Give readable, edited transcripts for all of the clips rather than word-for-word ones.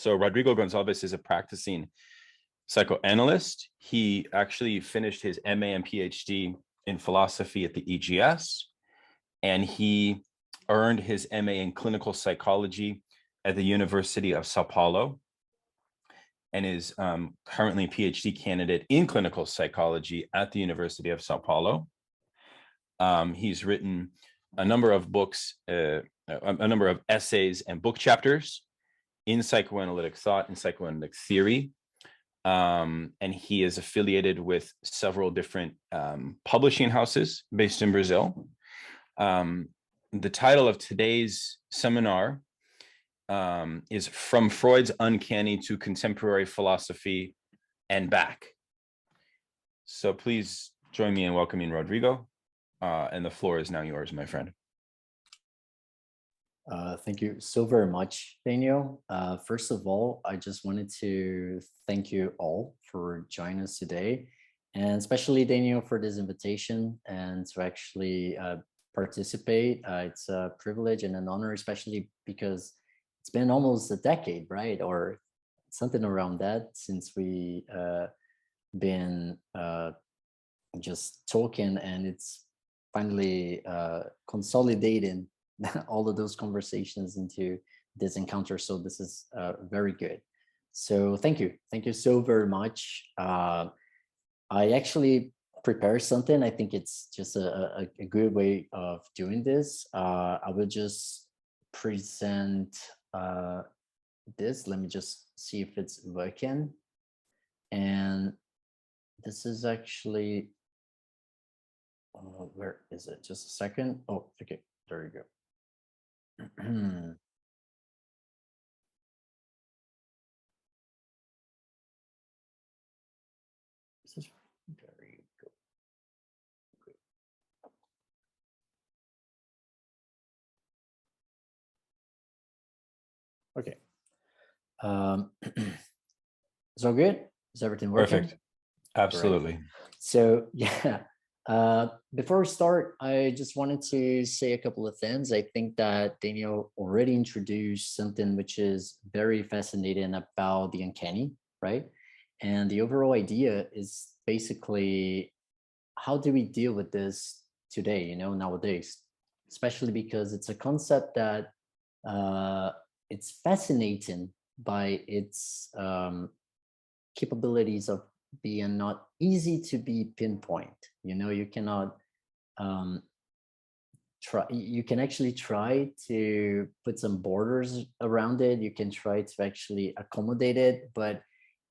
So Rodrigo Gonsalves is a practicing psychoanalyst. He actually finished his MA and PhD in philosophy at the EGS, and he earned his MA in clinical psychology at the University of Sao Paulo, and is currently a PhD candidate in clinical psychology at the University of Sao Paulo. He's written a number of books, a number of essays and book chapters in psychoanalytic thought and psychoanalytic theory. And he is affiliated with several different publishing houses based in Brazil. The title of today's seminar is From Freud's Uncanny to Contemporary Philosophy and Back. So please join me in welcoming Rodrigo. And the floor is now yours, my friend. Thank you so very much, Daniel. First of all, I just wanted to thank you all for joining us today, and especially Daniel for this invitation and to actually participate. It's a privilege and an honor, especially because it's been almost a decade, right? Or something around that since we been just talking, and it's finally consolidating all of those conversations into this encounter. So this is very good. So thank you so very much. I actually prepared something. I think it's just a good way of doing this. I will just present this. Let me just see if it's working. And this is actually, where is it? Just a second. Oh, okay, there you go. This is very good. Okay. So good? Is everything working? Perfect. Absolutely. Right. So yeah. Before we start, I just wanted to say a couple of things. I think that Daniel already introduced something which is very fascinating about the uncanny, right? And the overall idea is basically, how do we deal with this today, nowadays, especially because it's a concept that it's fascinating by its capabilities of being not easy to be pinpoint. You cannot you can actually try to put some borders around it. You can try to actually accommodate it, but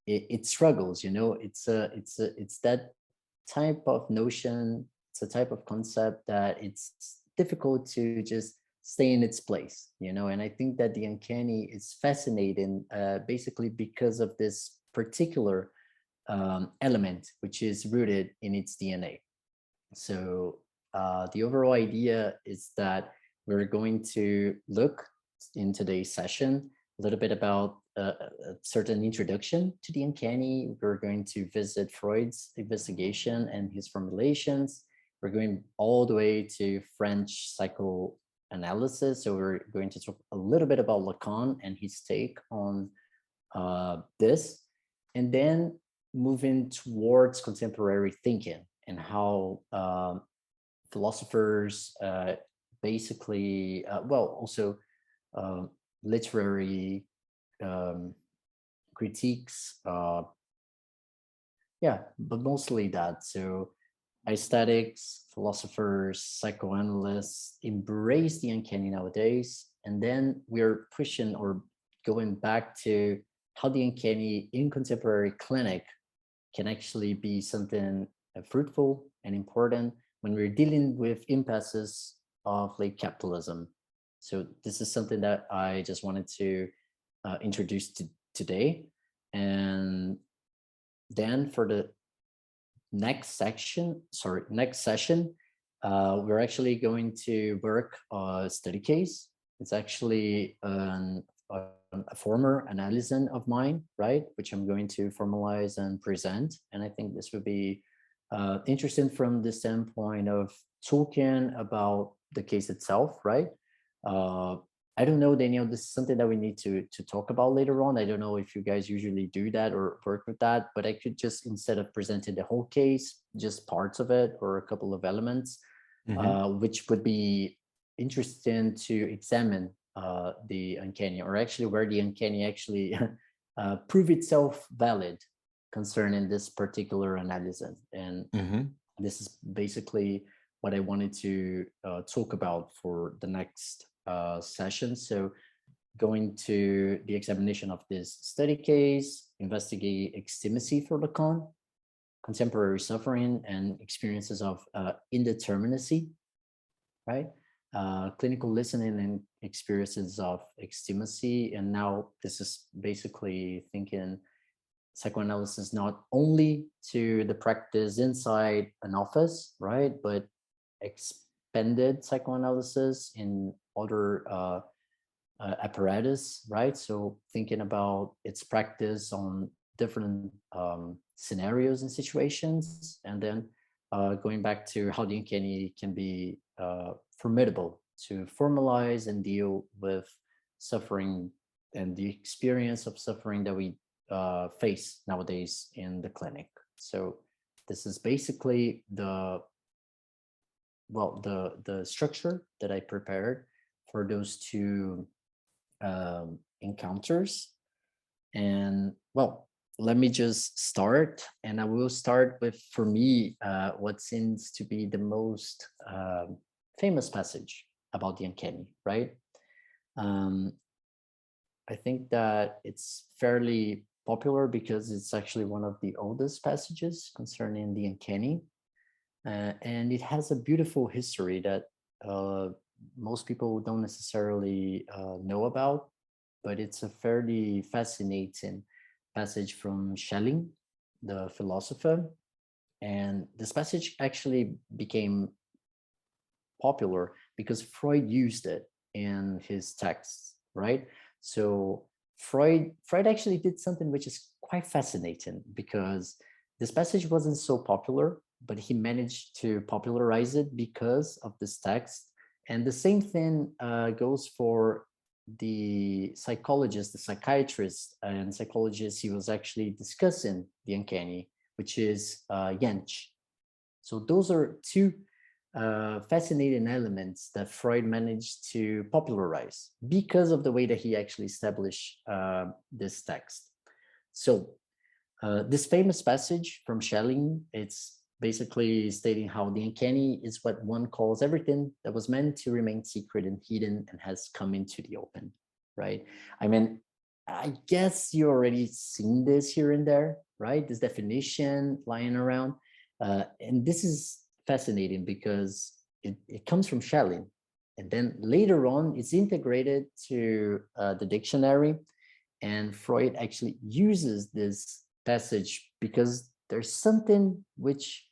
it struggles. It's that type of notion. It's a type of concept that it's difficult to just stay in its place. And I think that the uncanny is fascinating, basically because of this particular element, which is rooted in its DNA. So the overall idea is that we're going to look in today's session a little bit about a certain introduction to the uncanny. We're going to visit Freud's investigation and his formulations. We're going all the way to French psychoanalysis. So we're going to talk a little bit about Lacan and his take on this. And then moving towards contemporary thinking and how philosophers basically, also literary critiques, but mostly that. So aesthetics, philosophers, psychoanalysts embrace the uncanny nowadays. And then we're pushing or going back to how the uncanny in contemporary clinic can actually be something fruitful and important when we're dealing with impasses of late capitalism. So this is something that I just wanted to introduce today. And then for the next session, we're actually going to work a study case. It's actually a former analysis of mine, right, which I'm going to formalize and present. And I think this would be interesting from the standpoint of talking about the case itself, right? I don't know, Daniel, this is something that we need to talk about later on. I don't know if you guys usually do that or work with that, but I could just, instead of presenting the whole case, just parts of it or a couple of elements, which would be interesting to examine the uncanny, or actually where the uncanny actually prove itself valid concerning this particular analysis. And this is basically what I wanted to talk about for the next session. So going to the examination of this study case, investigate extimacy for Lacan, contemporary suffering and experiences of indeterminacy, right? Clinical listening and experiences of extimacy. And now this is basically thinking psychoanalysis not only to the practice inside an office, right, but expanded psychoanalysis in other apparatus, right? So thinking about its practice on different scenarios and situations, and then going back to how the uncanny can be formidable to formalize and deal with suffering and the experience of suffering that we face nowadays in the clinic. So this is basically the structure that I prepared for those two encounters. And well, let me just start, and I will start with, for me, what seems to be the most famous passage about the uncanny, right? I think that it's fairly popular because it's actually one of the oldest passages concerning the uncanny. And it has a beautiful history that most people don't necessarily know about, but it's a fairly fascinating passage from Schelling, the philosopher. And this passage actually became popular because Freud used it in his texts, right? So Freud actually did something which is quite fascinating, because this passage wasn't so popular, but he managed to popularize it because of this text. And the same thing goes for the psychologist, the psychiatrist and psychologist he was actually discussing the uncanny, which is Yentsch. So those are two fascinating elements that Freud managed to popularize because of the way that he actually established this text. So this famous passage from Schelling, it's basically stating how the uncanny is what one calls everything that was meant to remain secret and hidden and has come into the open, right? I mean, I guess you already seen this here and there, right? This definition lying around. And this is fascinating because it comes from Schelling. And then later on, it's integrated to the dictionary. And Freud actually uses this passage because there's something which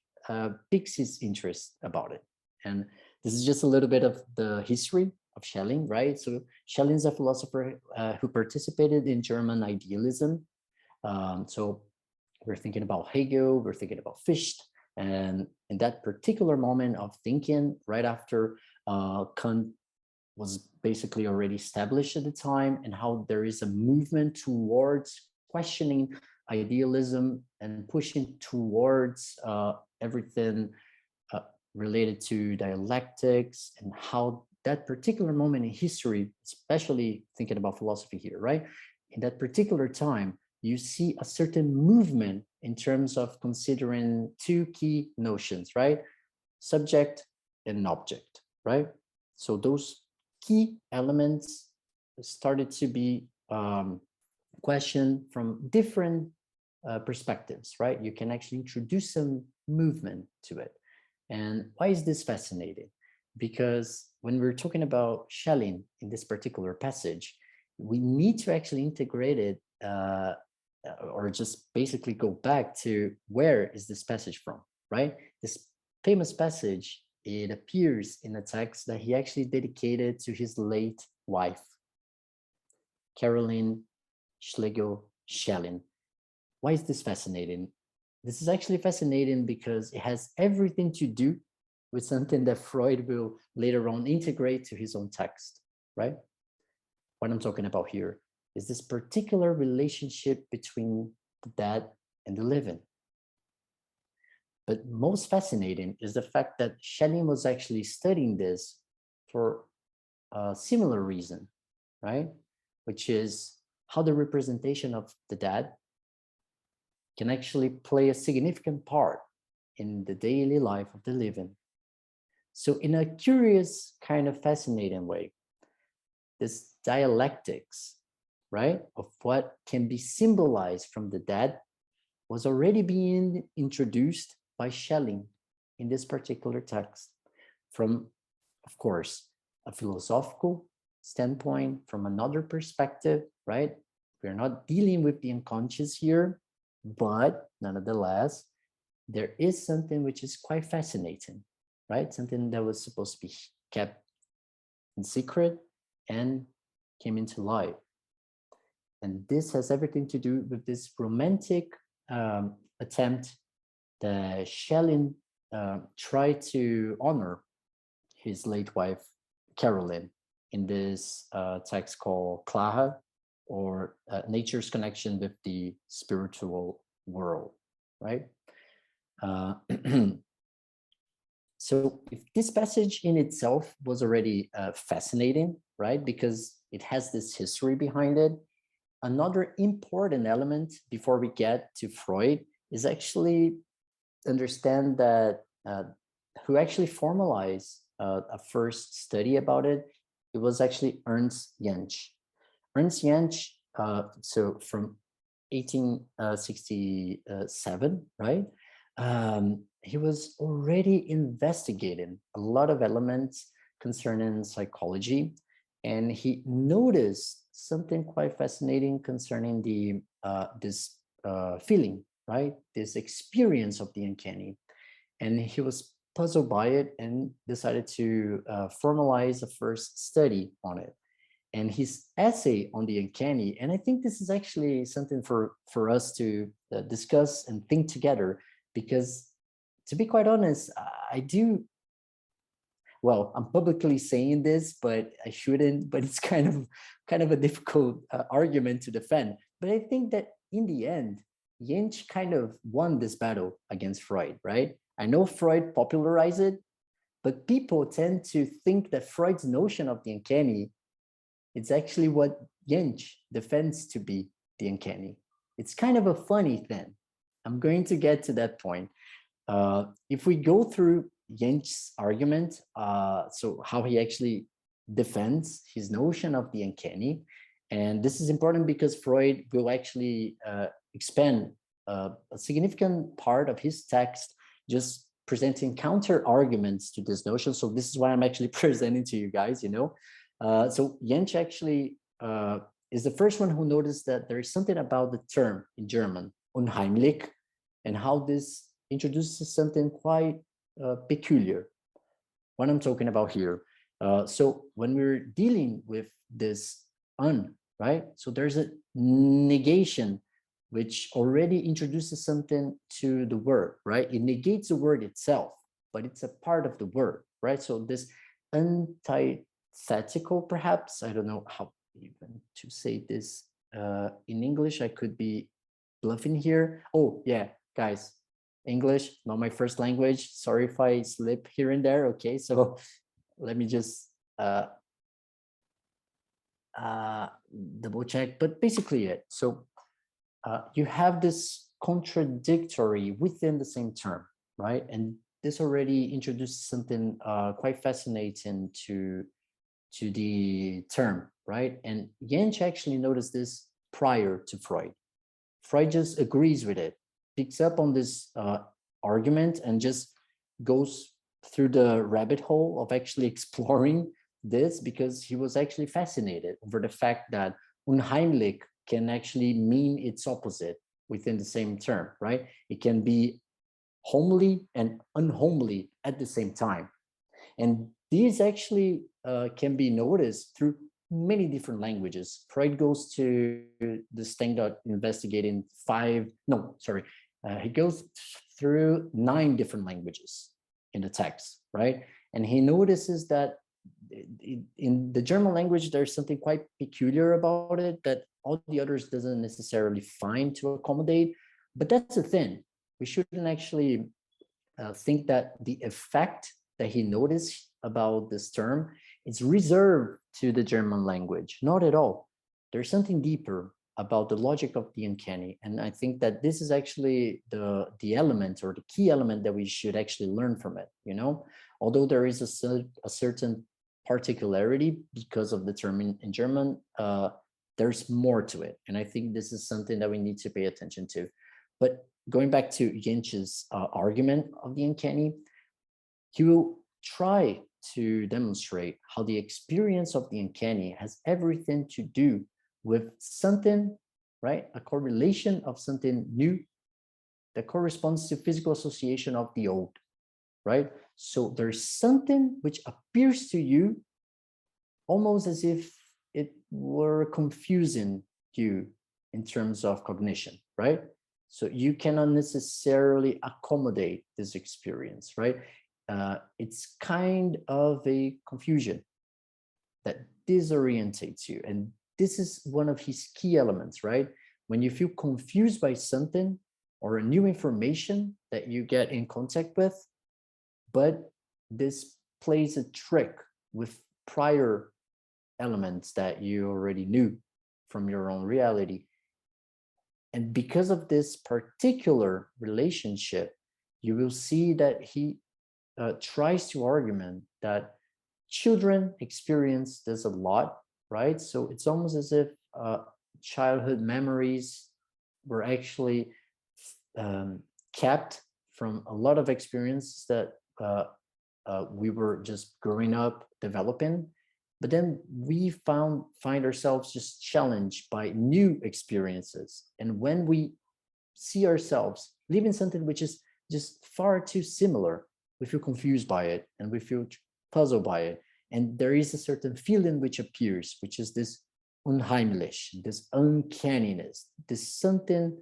piques his interest about it. And this is just a little bit of the history of Schelling, right? So Schelling is a philosopher who participated in German idealism. So we're thinking about Hegel, we're thinking about Fichte, and in that particular moment of thinking, right after Kant was basically already established at the time, and how there is a movement towards questioning idealism and pushing towards everything related to dialectics, and how that particular moment in history, especially thinking about philosophy here, right? In that particular time, you see a certain movement in terms of considering two key notions, right? Subject and object, right? So those key elements started to be questioned from different perspectives, right? You can actually introduce some movement to it. And why is this fascinating? Because when we're talking about Schelling in this particular passage, we need to actually integrate it or just basically go back to where is this passage from, right? This famous passage, it appears in a text that he actually dedicated to his late wife, Caroline Schlegel Schelling. Why is this fascinating? This is actually fascinating because it has everything to do with something that Freud will later on integrate to his own text, right? what I'm talking about here is this particular relationship between the dead and the living. But most fascinating is the fact that Schelling was actually studying this for a similar reason, right? Which is how the representation of the dead can actually play a significant part in the daily life of the living. So in a curious, kind of fascinating way, this dialectics, right, of what can be symbolized from the dead was already being introduced by Schelling in this particular text from, of course, a philosophical standpoint, from another perspective, right? We're not dealing with the unconscious here, but nonetheless, there is something which is quite fascinating, right? Something that was supposed to be kept in secret and came into light. And this has everything to do with this romantic attempt that Schelling tried to honor his late wife, Caroline, in this text called Clara, or Nature's Connection with the Spiritual World, right? So if this passage in itself was already fascinating, right? Because it has this history behind it, another important element before we get to Freud is actually understand that who actually formalized a first study about it, it was actually Ernst Jentsch. Ernst Jentsch, so from 1867, right? He was already investigating a lot of elements concerning psychology, and he noticed something quite fascinating concerning the this feeling, right? This experience of the uncanny. And he was puzzled by it and decided to formalize a first study on it. And his essay on the uncanny, and I think this is actually something for us to discuss and think together, because to be quite honest, I do, well, I'm publicly saying this, but I shouldn't, but it's kind of a difficult argument to defend. But I think that in the end, Yentsch kind of won this battle against Freud, right? I know Freud popularized it, but people tend to think that Freud's notion of the uncanny, it's actually what Yentsch defends to be the uncanny. It's kind of a funny thing. I'm going to get to that point. If we go through Yentsch's argument, so how he actually defends his notion of the uncanny, and this is important because Freud will actually expand a significant part of his text just presenting counter arguments to this notion. So this is why I'm actually presenting to you guys, you know. So Jentsch actually is the first one who noticed that there is something about the term in German, unheimlich, and how this introduces something quite peculiar. What I'm talking about here. So when we're dealing with this right? So there's a negation which already introduces something to the word, right? It negates the word itself, but it's a part of the word, right? So this antithetical, perhaps, I don't know how even to say this in English. I could be bluffing here. Oh yeah, guys, English, not my first language. Sorry if I slip here and there. Okay, so let me just double check, but basically it. So you have this contradictory within the same term, right? And this already introduces something quite fascinating to the term, right? And Jentsch actually noticed this prior to Freud. Freud just agrees with it, picks up on this argument and just goes through the rabbit hole of actually exploring this, because he was actually fascinated over the fact that unheimlich can actually mean its opposite within the same term, right? It can be homely and unhomely at the same time. And these actually can be noticed through many different languages. Freud goes to this thing that investigating he goes through 9 different languages in the text, right? And he notices that in the German language, there's something quite peculiar about it that all the others doesn't necessarily find to accommodate. But that's the thing. We shouldn't actually think that the effect that he noticed about this term is reserved to the German language. Not at all. There's something deeper about the logic of the uncanny. And I think that this is actually the element or the key element that we should actually learn from it, you know? Although there is a certain particularity because of the term in German, there's more to it. And I think this is something that we need to pay attention to. But going back to Jentsch's argument of the uncanny, he will try to demonstrate how the experience of the uncanny has everything to do with something, right? A correlation of something new that corresponds to physical association of the old, right? So there's something which appears to you almost as if it were confusing you in terms of cognition, right? So you cannot necessarily accommodate this experience, right? It's kind of a confusion that disorientates you. And this is one of his key elements, right? When you feel confused by something or a new information that you get in contact with, but this plays a trick with prior elements that you already knew from your own reality. And because of this particular relationship, you will see that he tries to argument that children experience this a lot, right? So it's almost as if childhood memories were actually kept from a lot of experiences that we were just growing up developing. But then we find ourselves just challenged by new experiences. And when we see ourselves living something which is just far too similar, we feel confused by it and we feel puzzled by it. And there is a certain feeling which appears, which is this unheimlich, this uncanniness, this something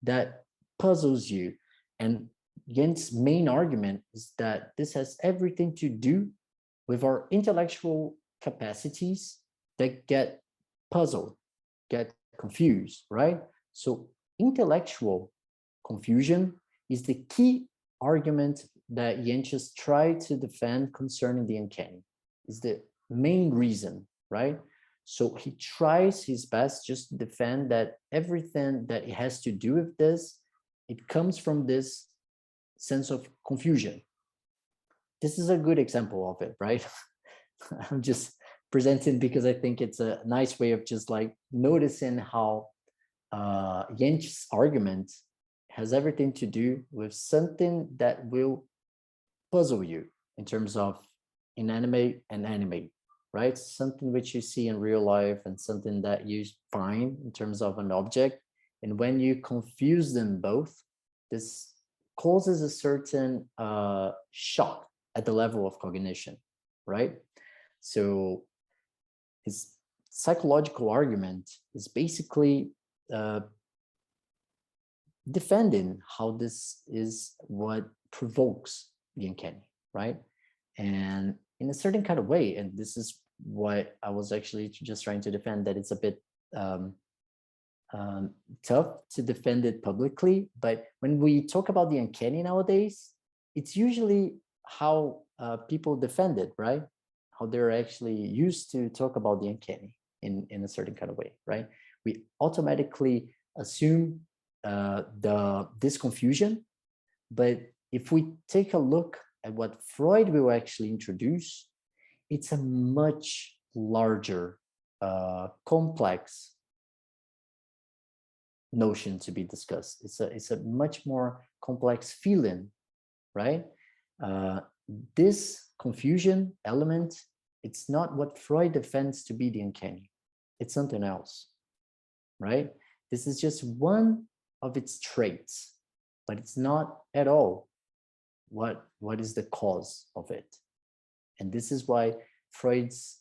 that puzzles you. And Jentsch's main argument is that this has everything to do with our intellectual capacities that get puzzled, get confused, right? So intellectual confusion is the key argument that Jentsch tried to defend concerning the uncanny. Is the main reason, right? So he tries his best just to defend that everything that it has to do with this, it comes from this sense of confusion. This is a good example of it, right? I'm just presenting because I think it's a nice way of just like noticing how Jentsch's argument has everything to do with something that will puzzle you in terms of inanimate and animate, right? Something which you see in real life and something that you find in terms of an object. And when you confuse them both, this causes a certain shock at the level of cognition, right? So his psychological argument is basically defending how this is what provokes the uncanny, right? And in a certain kind of way, and this is what I was actually just trying to defend, that it's a bit tough to defend it publicly. But when we talk about the uncanny nowadays, it's usually how people defend it, right? How they're actually used to talk about the uncanny in a certain kind of way, right? We automatically assume this confusion, but if we take a look at what Freud will actually introduce, it's a much larger, complex notion to be discussed. It's a much more complex feeling, right? This confusion element, it's not what Freud defends to be the uncanny. It's something else, right? This is just one of its traits, but it's not at all what is the cause of it. And this is why Freud's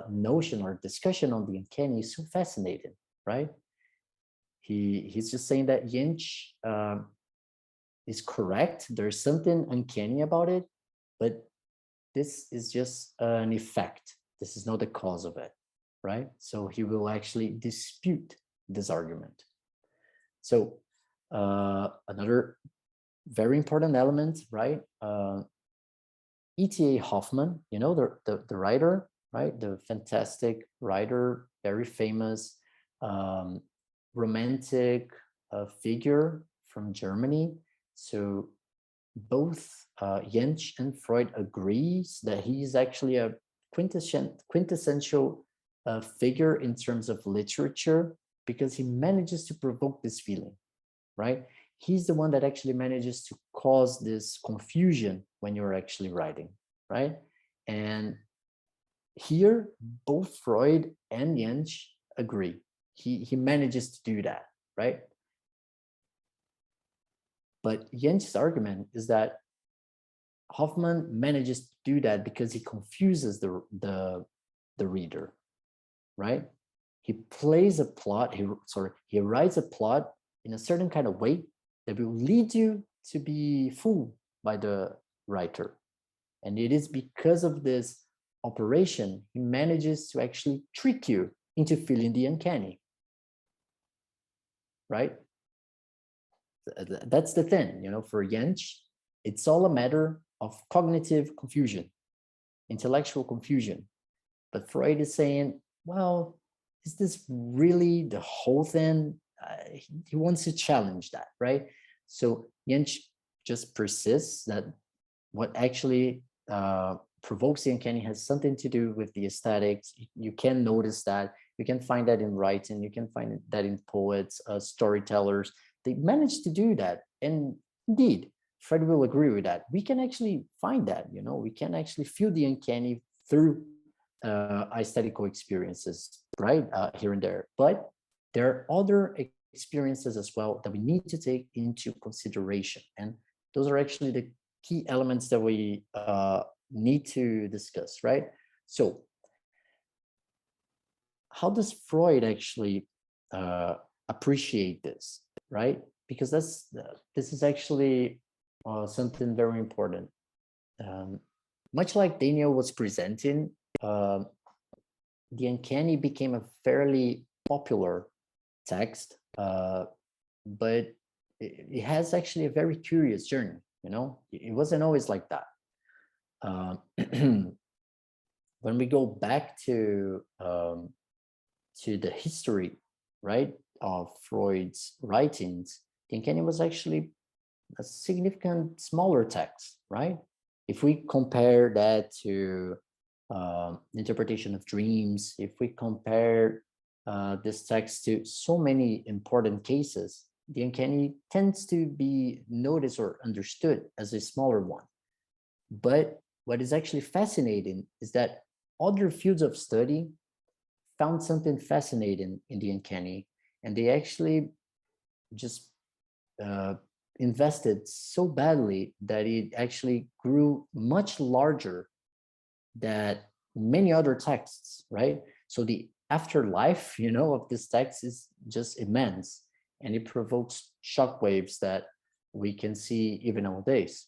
notion or discussion on the uncanny is so fascinating, right? He's just saying that Yentsch is correct. There's something uncanny about it, but this is just an effect This is not the cause of it, right? So he will actually dispute this argument. So another very important element, right? E.T.A. Hoffman, you know, the writer, right? The fantastic writer, very famous romantic figure from Germany. So both Jentsch and Freud agrees that he is actually a quintessential figure in terms of literature, because he manages to provoke this feeling, right? He's the one that actually manages to cause this confusion when you're actually writing, right? And here, both Freud and Jentsch agree. He manages to do that, right? But Jentsch's argument is that Hoffman manages to do that because he confuses the reader, right? He plays a plot, he writes a plot in a certain kind of way that will lead you to be fooled by the writer. And it is because of this operation, he manages to actually trick you into feeling the uncanny, right? That's the thing, you know, for Jentsch, it's all a matter of cognitive confusion, intellectual confusion. But Freud is saying, well, is this really the whole thing? He wants to challenge that, right? So Jentsch just persists that what actually provokes the uncanny has something to do with the aesthetics. You can notice that. You can find that in writing. You can find that in poets, storytellers. They managed to do that. And indeed, Fred will agree with that. We can actually find that, you know, we can actually feel the uncanny through aesthetical experiences, right? Here and there. But there are other experiences as well that we need to take into consideration. And those are actually the key elements that we need to discuss, right? So how does Freud actually appreciate this, right? Because this is actually something very important. Much like Daniel was presenting, the uncanny became a fairly popular text, but it has actually a very curious journey. You know, it wasn't always like that. When we go back to the history, right, of Freud's writings, the uncanny was actually a significant smaller text, right? If we compare that to interpretation of dreams, if we compare this text to so many important cases, the uncanny tends to be noticed or understood as a smaller one. But what is actually fascinating is that other fields of study found something fascinating in the uncanny, and they actually just invested so badly that it actually grew much larger than many other texts, right? So the afterlife, you know, of this text is just immense, and it provokes shockwaves that we can see even nowadays.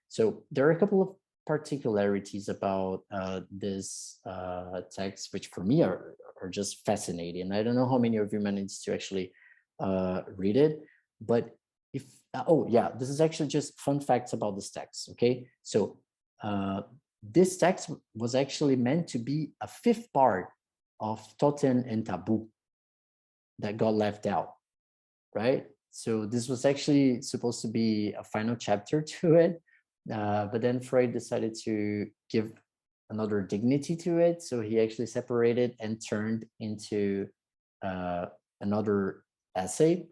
So there are a couple of particularities about this text, which for me are just fascinating. I don't know how many of you managed to actually read it, but if, oh yeah, this is actually just fun facts about this text, okay? So this text was actually meant to be a fifth part of Totem and Taboo that got left out, right? So this was actually supposed to be a final chapter to it, but then Freud decided to give another dignity to it. So he actually separated and turned into another essay.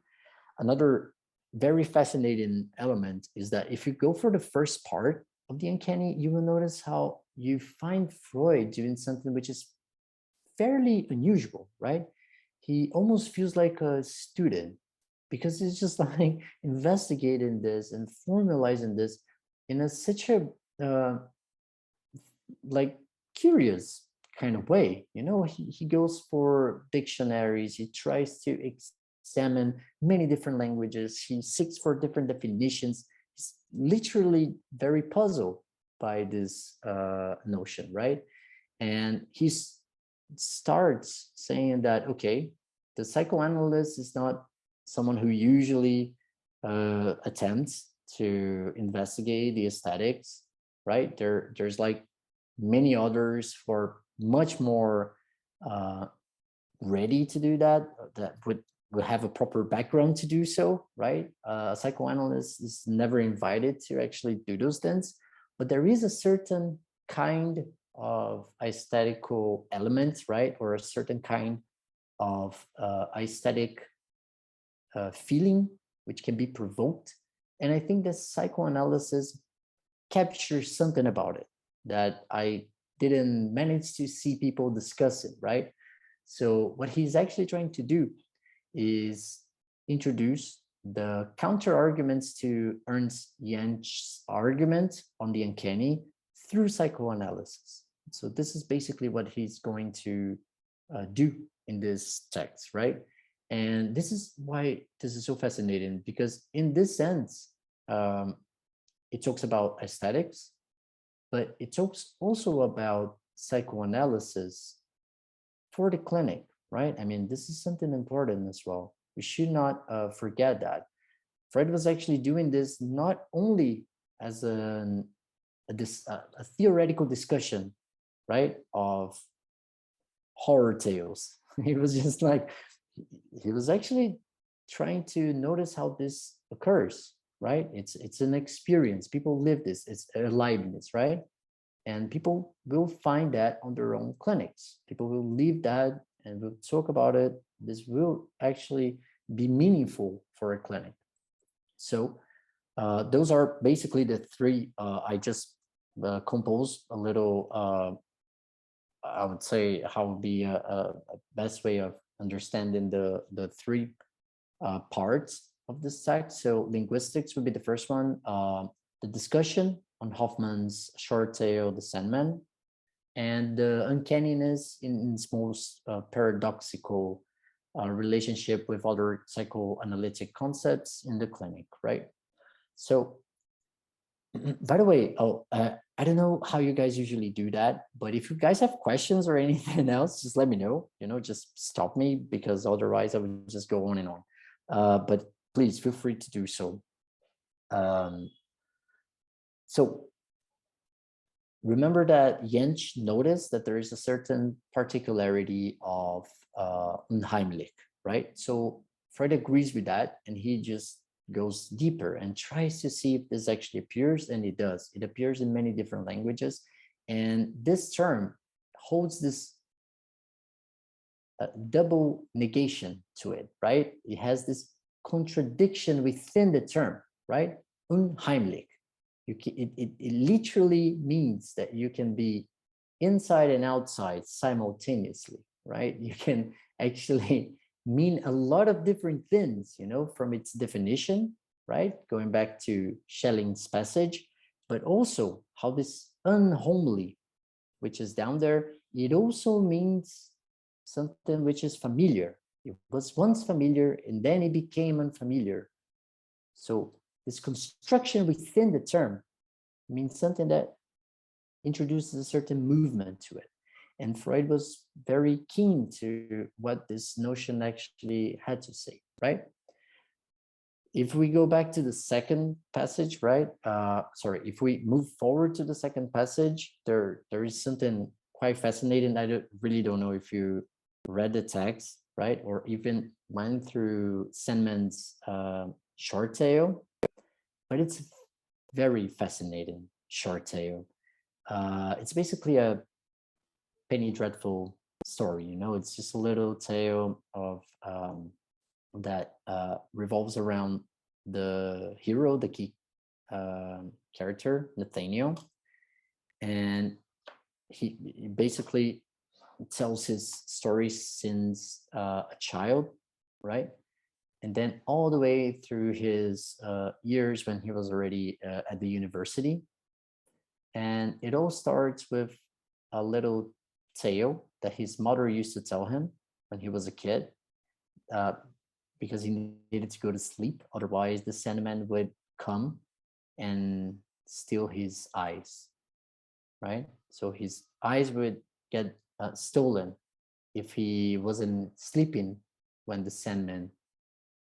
Another very fascinating element is that if you go for the first part of the uncanny, you will notice how you find Freud doing something which is fairly unusual, right? He almost feels like a student, because he's just like investigating this and formalizing this in such a like curious kind of way. You know, he goes for dictionaries, he tries to examine many different languages, he seeks for different definitions. He's literally very puzzled by this notion, right? And he starts saying that, okay, the psychoanalyst is not someone who usually attempts to investigate the aesthetics, right? There's like many others who are much more ready to do that, that would have a proper background to do so, right? A psychoanalyst is never invited to actually do those things, but there is a certain kind of aesthetical element, right? Or a certain kind of aesthetic feeling which can be provoked. And I think that psychoanalysis captures something about it that I didn't manage to see people discuss it, right? So what he's actually trying to do is introduce the counter arguments to Ernst Jentsch's argument on the uncanny through psychoanalysis. So this is basically what he's going to do in this text, right? And this is why this is so fascinating, because in this sense, it talks about aesthetics, but it talks also about psychoanalysis for the clinic, right? I mean, this is something important as well. We should not forget that. Freud was actually doing this not only as a theoretical discussion, right, of horror tales. He was just like, he was actually trying to notice how this occurs, right? It's an experience. People live this, it's aliveness, right? And people will find that on their own clinics. People will live that and will talk about it. This will actually be meaningful for a clinic. So those are basically the three. I just composed a little, I would say, how would be a best way of understanding the three parts of this text. So linguistics would be the first one. The discussion on Hoffman's short tale, The Sandman, and the uncanniness in its most paradoxical relationship with other psychoanalytic concepts in the clinic, right? So, by the way, I don't know how you guys usually do that, but if you guys have questions or anything else, just let me know. Just stop me, because otherwise I would just go on and on. But please feel free to do so. So remember that Jentsch noticed that there is a certain particularity of unheimlich, right? So Freud agrees with that, and he just goes deeper and tries to see if this actually appears, and it does. It appears in many different languages, and this term holds this double negation to it, right? It has this contradiction within the term, right? Unheimlich. It literally means that you can be inside and outside simultaneously, right? You can actually mean a lot of different things, from its definition, right? Going back to Schelling's passage, but also how this unhomely, which is down there, it also means something which is familiar. It was once familiar and then it became unfamiliar. So this construction within the term means something that introduces a certain movement to it. And Freud was very keen to what this notion actually had to say, right? If we go back to the second passage, right? If we move forward to the second passage, there is something quite fascinating. I really don't know if you read the text, right? Or even went through Sandman's short tale, but it's very fascinating short tale. It's basically a penny dreadful story, it's just a little tale of that revolves around the hero, the key character, Nathaniel, and he basically tells his story since a child, right? And then all the way through his years when he was already at the university. And it all starts with a little tale that his mother used to tell him when he was a kid, because he needed to go to sleep. Otherwise, the Sandman would come and steal his eyes, right? So his eyes would get stolen if he wasn't sleeping when the Sandman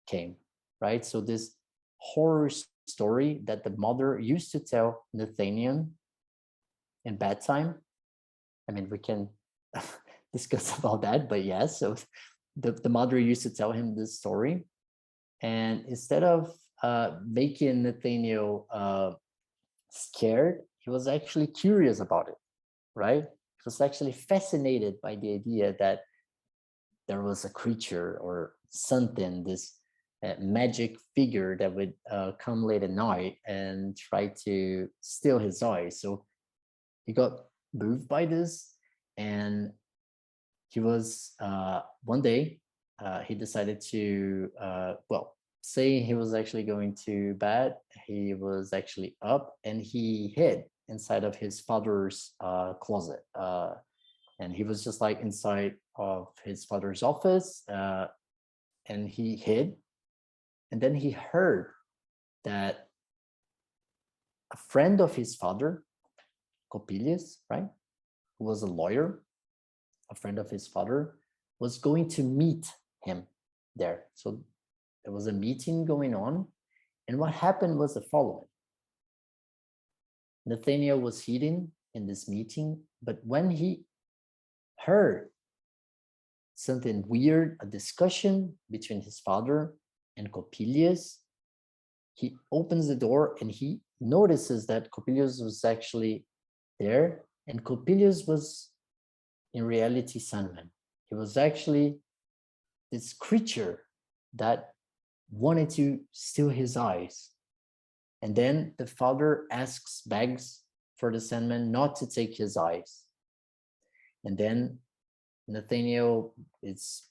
came, right? So this horror story that the mother used to tell Nathaniel in bedtime. I mean, we can discuss about that, but yes, so the mother used to tell him this story. And instead of making Nathaniel scared, he was actually curious about it, right? He was actually fascinated by the idea that there was a creature or something, this magic figure that would come late at night and try to steal his eyes. So he got moved by this, and he was one day he decided to saying he was actually going to bed. He was actually up, and he hid inside of his father's closet, and he was just like inside of his father's office, and he hid. And then he heard that a friend of his father, Coppelius, right, who was a lawyer, a friend of his father, was going to meet him there. So there was a meeting going on. And what happened was the following. Nathaniel was hidden in this meeting, but when he heard something weird, a discussion between his father and Coppelius, he opens the door and he notices that Coppelius was actually there, and Coppelius was in reality Sandman. He was actually this creature that wanted to steal his eyes. And then the father begs for the Sandman not to take his eyes. And then Nathaniel is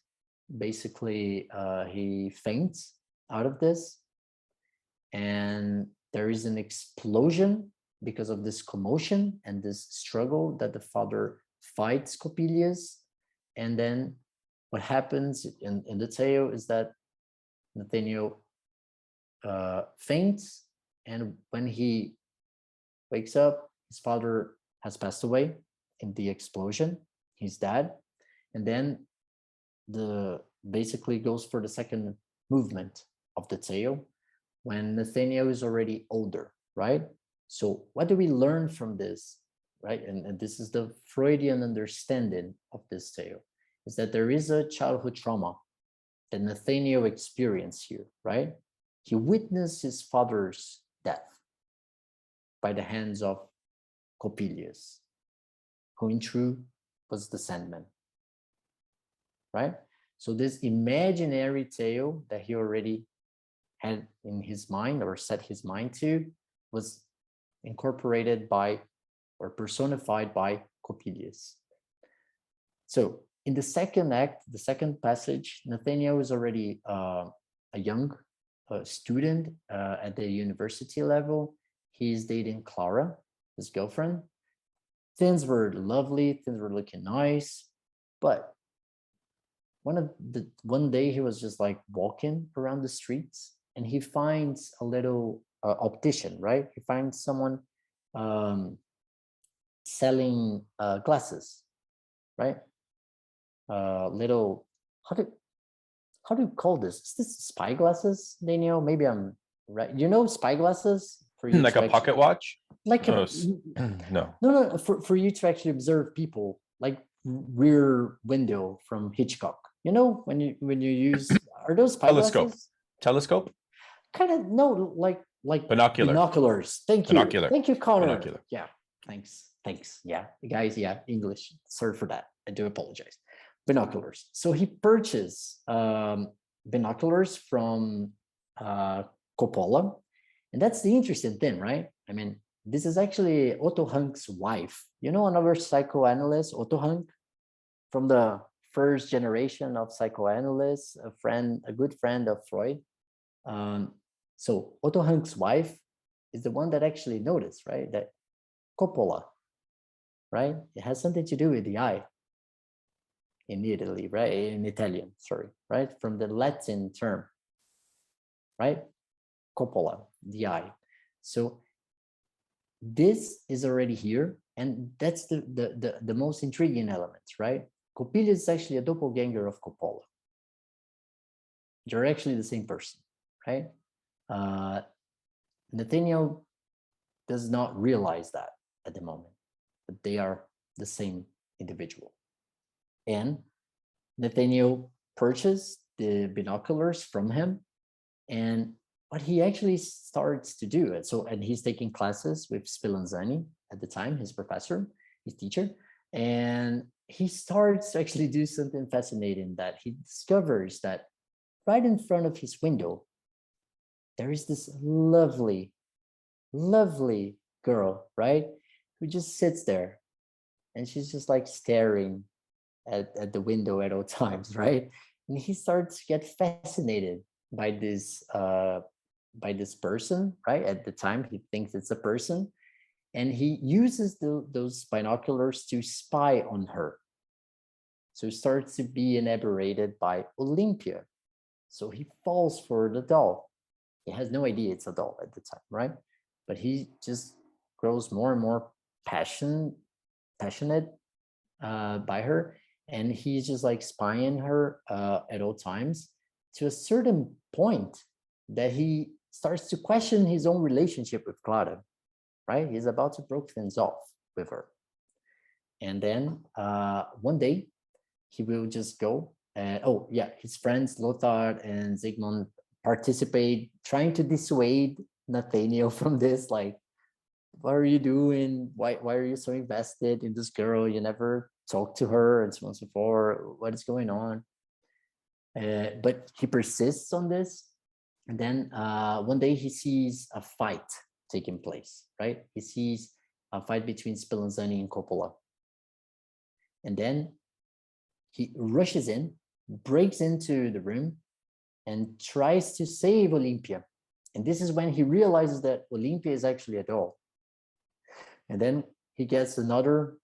basically, he faints out of this. And there is an explosion because of this commotion and this struggle that the father fights Coppelius. And then what happens in the tale is that Nathaniel faints, and when he wakes up, his father has passed away in the explosion. He's dead. And then the basically goes for the second movement of the tale when Nathaniel is already older, right? So what do we learn from this, right? And this is the Freudian understanding of this tale, is that there is a childhood trauma that Nathaniel experienced here, right? He witnessed his father's death by the hands of Coppelius, who in truth was the Sandman, right? So this imaginary tale that he already had in his mind or set his mind to was incorporated by or personified by Coppelius. So in the second act, the second passage, Nathaniel is already a young student at the university level. He's dating Clara, his girlfriend. Things were lovely, things were looking nice, but one day he was just like walking around the streets, and he finds a little optician, right? He finds someone selling glasses, right? Little, how do you call this? Is this spy glasses, Daniel? Maybe I'm right. You know, spy glasses for you like a pocket watch? Like no. No, for you to actually observe people, like Rear Window from Hitchcock. You know, when you use, are those spy glasses? Telescope? Kind of, no, like binoculars. Thank you, Connor. Binocular. Yeah, thanks. Yeah, guys, yeah, English. Sorry for that. I do apologize. Binoculars. So he purchased binoculars from Coppola, and that's the interesting thing, right? I mean, this is actually Otto Hunk's wife. You know, another psychoanalyst, Otto Hunk, from the first generation of psychoanalysts, a good friend of Freud. So Otto Hunk's wife is the one that actually noticed, right, that Coppola, right, it has something to do with the eye in Italy, right, in Italian, sorry, right, from the Latin term, right, Coppola, the eye. So this is already here And that's the most intriguing element, right? Coppelia is actually a doppelganger of Coppola. They're actually the same person, right? Nathaniel does not realize that at the moment, but they are the same individual. And Nathaniel purchased the binoculars from him, and what he actually starts to do, and he's taking classes with Spallanzani at the time, his professor, his teacher, and he starts to actually do something fascinating, that he discovers that right in front of his window, there is this lovely, lovely girl, right? Who just sits there, and she's just like staring at the window at all times, right? And he starts to get fascinated by this person, right? At the time, he thinks it's a person, and he uses those binoculars to spy on her. So he starts to be inebriated by Olympia. So he falls for the doll. He has no idea it's a doll at the time, right? But he just grows more and more passionate by her, and he's just like spying her at all times, to a certain point that he starts to question his own relationship with Clara, right? He's about to break things off with her. And then one day he will just go, his friends Lothar and Zygmunt participate, trying to dissuade Nathaniel from this, like, what are you doing? Why are you so invested in this girl? You never talk to her, and so on and so forth. What is going on? But he persists on this. And then one day he sees a fight taking place, right? He sees a fight between Spallanzani and Coppola. And then he rushes in, breaks into the room, and tries to save Olympia. And this is when he realizes that Olympia is actually a doll. And then he gets another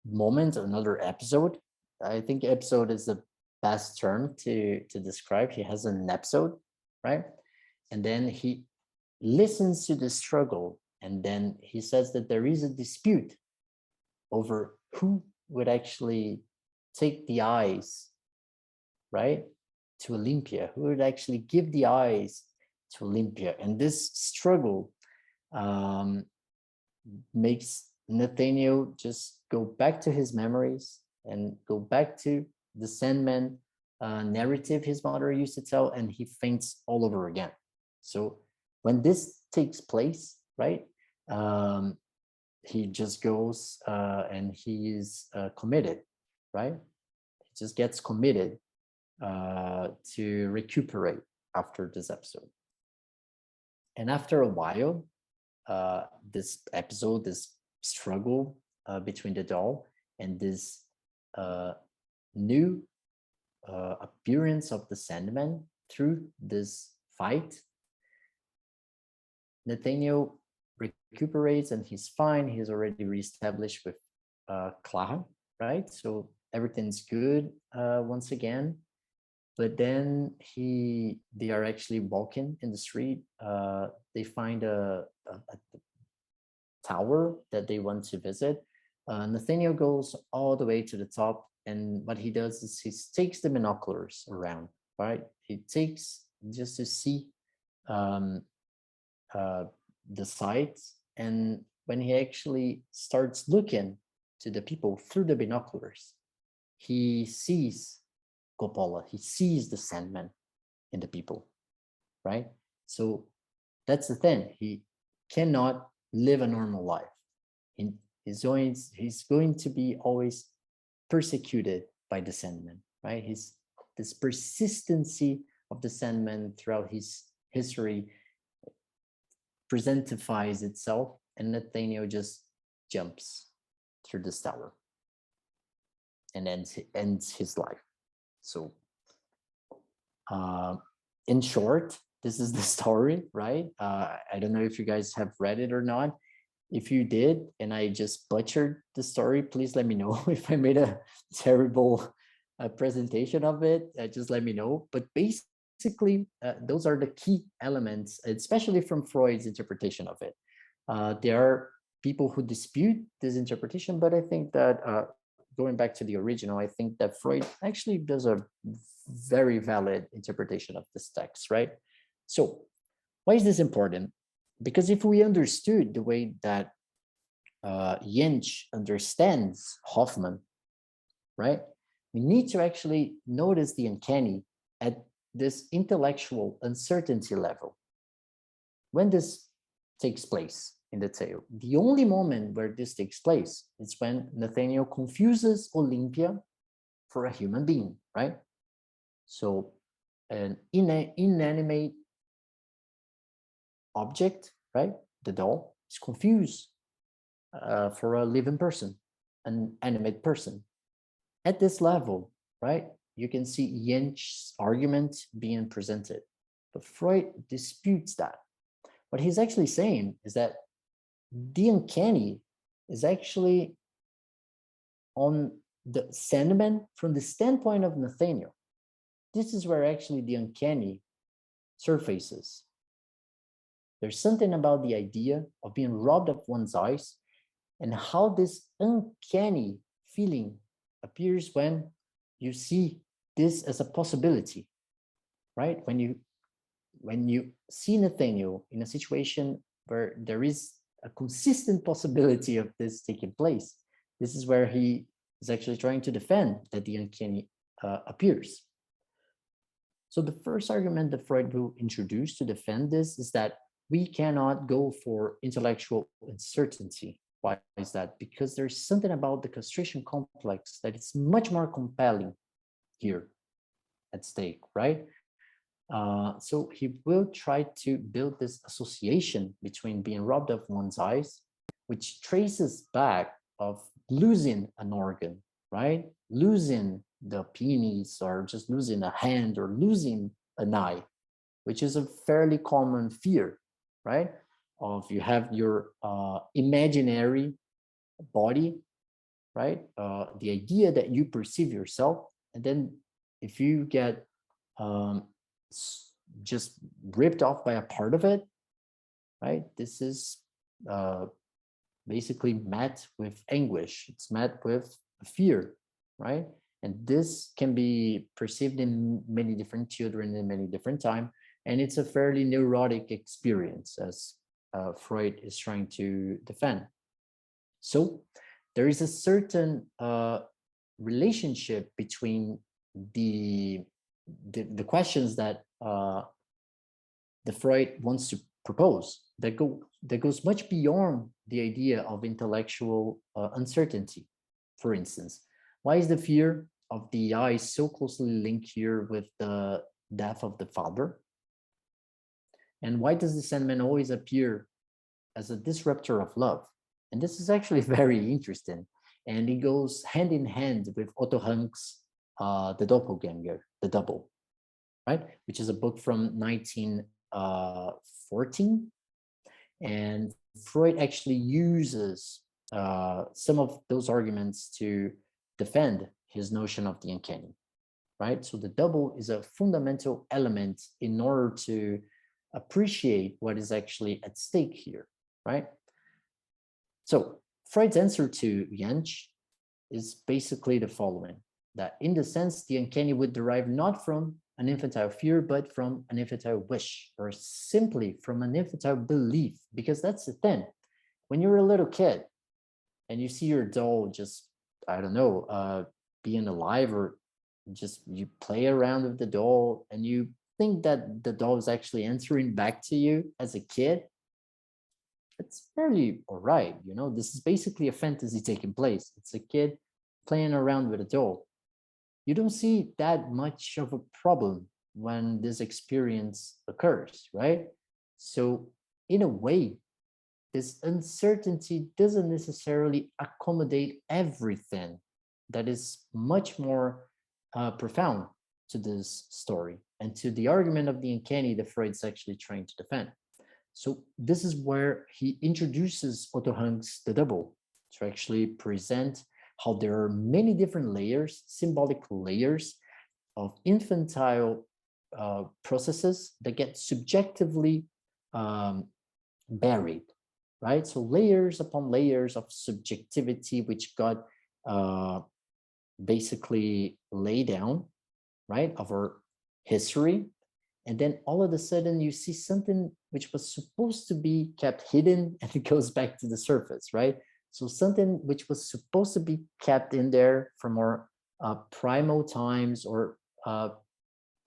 moment, another episode. I think episode is the best term to describe. He has an episode, right? And then he listens to the struggle, and then he says that there is a dispute over who would actually take the eyes, right, to Olympia, who would actually give the eyes to Olympia. And this struggle makes Nathaniel just go back to his memories and go back to the Sandman narrative his mother used to tell, and he faints all over again. So when this takes place, right, he just goes and he is committed, right? He just gets committed to recuperate after this episode. And after a while, this episode, this struggle between the doll and this new appearance of the Sandman through this fight, Nathaniel recuperates and he's fine. He's already reestablished with Clara, right? So everything's good once again. But then they are actually walking in the street. They find a tower that they want to visit. Nathaniel goes all the way to the top, and what he does is he takes the binoculars around, right? He takes just to see the sights, and when he actually starts looking to the people through the binoculars, he sees Coppola, he sees the Sandman in the people, right? So that's the thing. He cannot live a normal life. He's going to be always persecuted by the Sandman, right? This persistency of the Sandman throughout his history presentifies itself, and Nathaniel just jumps through this tower and ends his life. So in short, this is the story, right? I don't know if you guys have read it or not. If you did, and I just butchered the story, please let me know. If I made a terrible presentation of it, just let me know. But basically, those are the key elements, especially from Freud's interpretation of it. There are people who dispute this interpretation, but I think that going back to the original, I think that Freud actually does a very valid interpretation of this text, right? So why is this important? Because if we understood the way that Yentsch understands Hoffman, right, we need to actually notice the uncanny at this intellectual uncertainty level. When this takes place in the tale, the only moment where this takes place is when Nathaniel confuses Olympia for a human being, right? So an inanimate object, right? The doll is confused for a living person, an animate person. At this level, right, you can see Yentsch's argument being presented. But Freud disputes that. What he's actually saying is that the uncanny is actually on the Sandman from the standpoint of Nathaniel. This is where actually the uncanny surfaces. There's something about the idea of being robbed of one's eyes and how this uncanny feeling appears when you see this as a possibility, right? When you see Nathaniel in a situation where there is a consistent possibility of this taking place, this is where he is actually trying to defend that the uncanny appears. So the first argument that Freud will introduce to defend this is that we cannot go for intellectual uncertainty. Why is that? Because there's something about the castration complex that is much more compelling here at stake, right? So he will try to build this association between being robbed of one's eyes, which traces back of losing an organ, right? Losing the penis, or just losing a hand, or losing an eye, which is a fairly common fear, right? Of you have your imaginary body, right? The idea that you perceive yourself, and then if you get just ripped off by a part of it, right? This is basically met with anguish. It's met with fear, right? And this can be perceived in many different children in many different time. And it's a fairly neurotic experience, as Freud is trying to defend. So there is a certain relationship between the questions that the Freud wants to propose that goes much beyond the idea of intellectual uncertainty. For instance, why is the fear of the eye so closely linked here with the death of the father? And why does the Sandman always appear as a disruptor of love? And this is actually very interesting. And it goes hand in hand with Otto Hunk's The Doppelgänger, The Double, right? Which is a book from 1914. And Freud actually uses some of those arguments to defend his notion of the uncanny, right? So the double is a fundamental element in order to appreciate what is actually at stake here, right? So Freud's answer to Yentsch is basically the following, that in the sense, the uncanny would derive not from an infantile fear, but from an infantile wish, or simply from an infantile belief, because that's the thing. When you're a little kid and you see your doll just, I don't know, being alive, or just you play around with the doll and you think that the doll is actually answering back to you as a kid, it's fairly all right. You know, this is basically a fantasy taking place. It's a kid playing around with a doll. You don't see that much of a problem when this experience occurs, right? So in a way, this uncertainty doesn't necessarily accommodate everything. That is much more profound to this story and to the argument of the uncanny that Freud's actually trying to defend. So this is where he introduces Otto Hunk's The Double to actually present how there are many different layers, symbolic layers of infantile processes that get subjectively buried, right? So layers upon layers of subjectivity, which got basically laid down, right, of our history. And then all of a sudden you see something which was supposed to be kept hidden and it goes back to the surface, right? So something which was supposed to be kept in there from our primal times or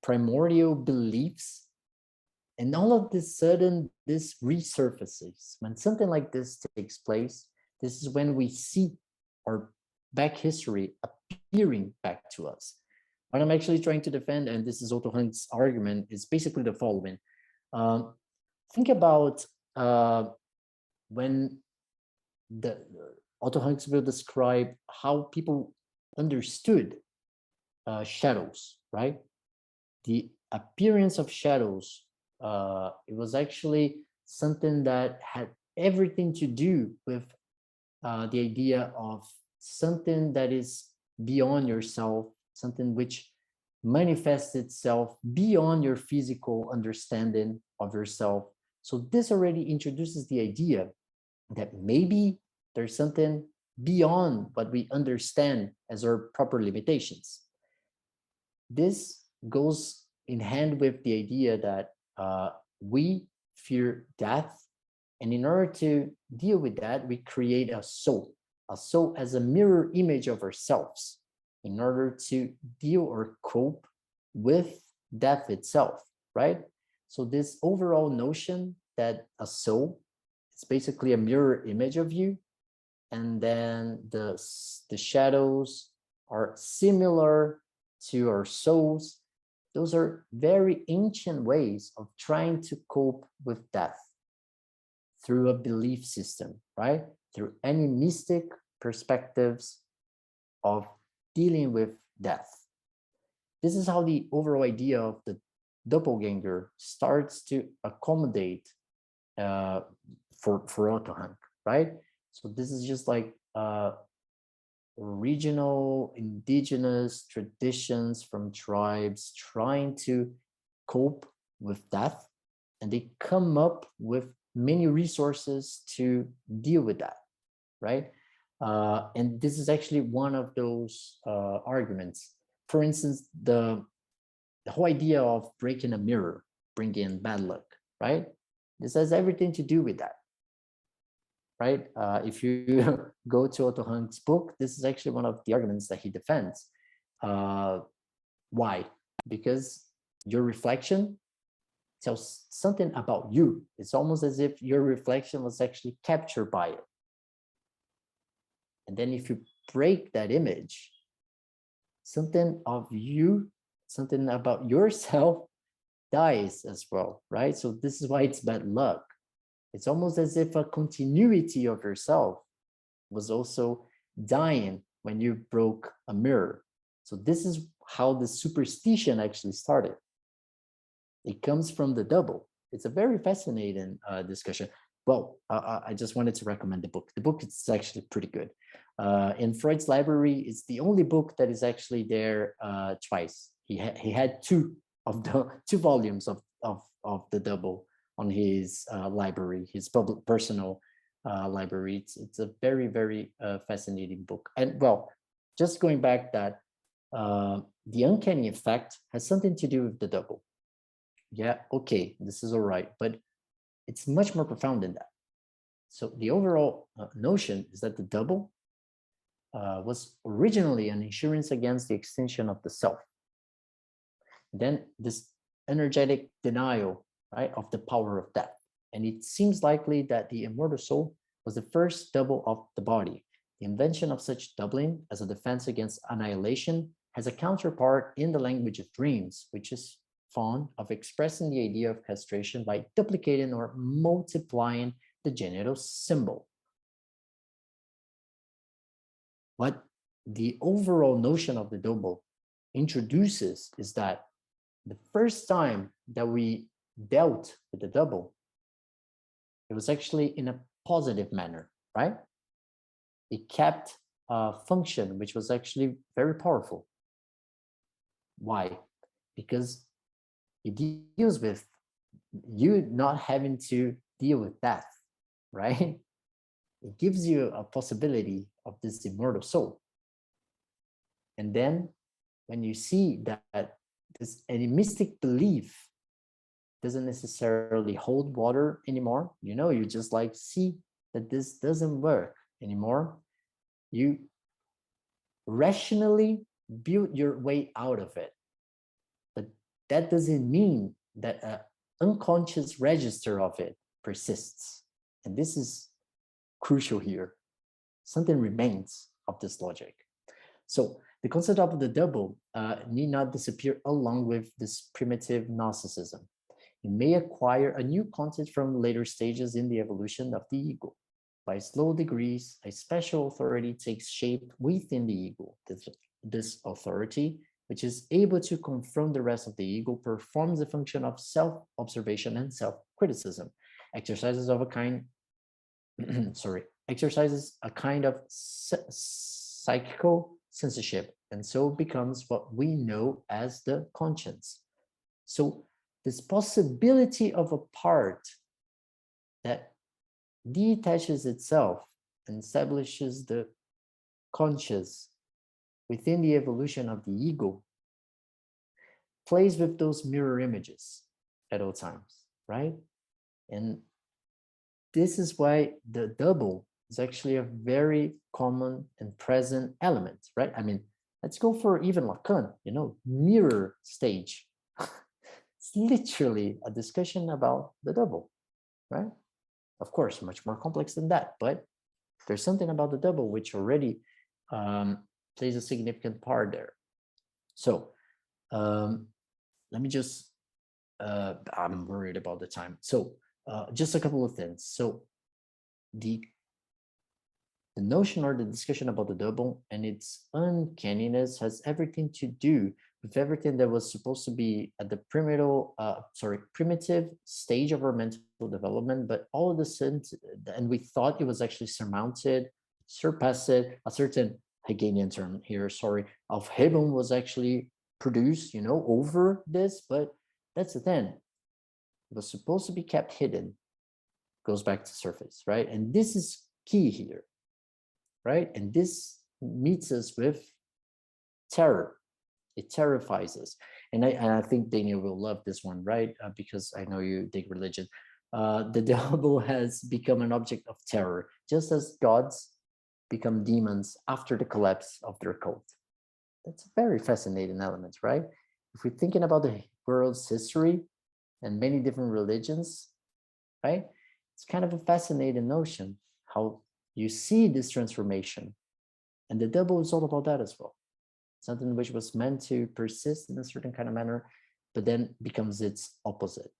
primordial beliefs. And all of this sudden, this resurfaces. When something like this takes place, this is when we see our back history appearing back to us. What I'm actually trying to defend, and this is Otto Hunk's argument, is basically the following. Think about when the Otto Hunks will describe how people understood shadows, right? The appearance of shadows, it was actually something that had everything to do with the idea of something that is beyond yourself, something which manifests itself beyond your physical understanding of yourself. So this already introduces the idea that maybe there's something beyond what we understand as our proper limitations. This goes in hand with the idea that we fear death. And in order to deal with that, we create a soul as a mirror image of ourselves in order to deal or cope with death itself, right? So this overall notion that a soul is basically a mirror image of you, and then the shadows are similar to our souls. Those are very ancient ways of trying to cope with death through a belief system, right? Through animistic perspectives of dealing with death. This is how the overall idea of the doppelgänger starts to accommodate for Otto Hunk, right? So this is just like regional indigenous traditions from tribes trying to cope with death, and they come up with many resources to deal with that, right? And this is actually one of those arguments. For instance, the whole idea of breaking a mirror, bringing bad luck, right? This has everything to do with that, right? If you go to Otto Hunk's book, this is actually one of the arguments that he defends. Why? Because your reflection tells something about you. It's almost as if your reflection was actually captured by it. And then if you break that image, something of you, something about yourself dies as well, right? So this is why it's bad luck. It's almost as if a continuity of yourself was also dying when you broke a mirror. So this is how the superstition actually started. It comes from the double. It's a very fascinating discussion. Well, I just wanted to recommend the book. The book is actually pretty good. In Freud's library, it's the only book that is actually there twice. He had two volumes of the double on his library, his personal library. It's a very, very fascinating book. And well, just going back, that the uncanny effect has something to do with the double. Yeah, okay, this is all right, but it's much more profound than that. So the overall notion is that the double was originally an insurance against the extinction of the self. Then this energetic denial, right, of the power of death. And it seems likely that the immortal soul was the first double of the body. The invention of such doubling as a defense against annihilation has a counterpart in the language of dreams, which is fond of expressing the idea of castration by duplicating or multiplying the genital symbol. What the overall notion of the double introduces is that the first time that we dealt with the double, it was actually in a positive manner, right? It kept a function which was actually very powerful. Why? Because it deals with you not having to deal with death, right? It gives you a possibility of this immortal soul. And then when you see that this animistic belief doesn't necessarily hold water anymore, you just like see that this doesn't work anymore, you rationally build your way out of it. But that doesn't mean that an unconscious register of it persists. And this is crucial here. Something remains of this logic. So the concept of the double need not disappear along with this primitive narcissism. It may acquire a new content from later stages in the evolution of the ego. By slow degrees, a special authority takes shape within the ego. This authority, which is able to confront the rest of the ego, performs the function of self-observation and self-criticism, exercises a kind of psychical censorship, and so becomes what we know as the conscience. So this possibility of a part that detaches itself and establishes the conscious within the evolution of the ego plays with those mirror images at all times, right? And this is why the double is actually a very common and present element, right? I mean, let's go for even Lacan, mirror stage. It's literally a discussion about the double, right? Of course, much more complex than that, but there's something about the double which already plays a significant part there. So let me just, I'm worried about the time. So just a couple of things. So the notion or the discussion about the double and its uncanniness has everything to do with everything that was supposed to be at the primitive stage of our mental development, but all of a sudden, and we thought it was actually surpassed, a certain Hegelian term here, of heaven was actually produced, over this, but that's the thing. It was supposed to be kept hidden, goes back to surface, right? And this is key here, right? And this meets us with terror. It terrifies us. And I think Daniel will love this one, right? Because I know you dig religion. The devil has become an object of terror, just as gods become demons after the collapse of their cult. That's a very fascinating element, right? If we're thinking about the world's history and many different religions, right? It's kind of a fascinating notion how you see this transformation. And the double is all about that as well. Something which was meant to persist in a certain kind of manner, but then becomes its opposite,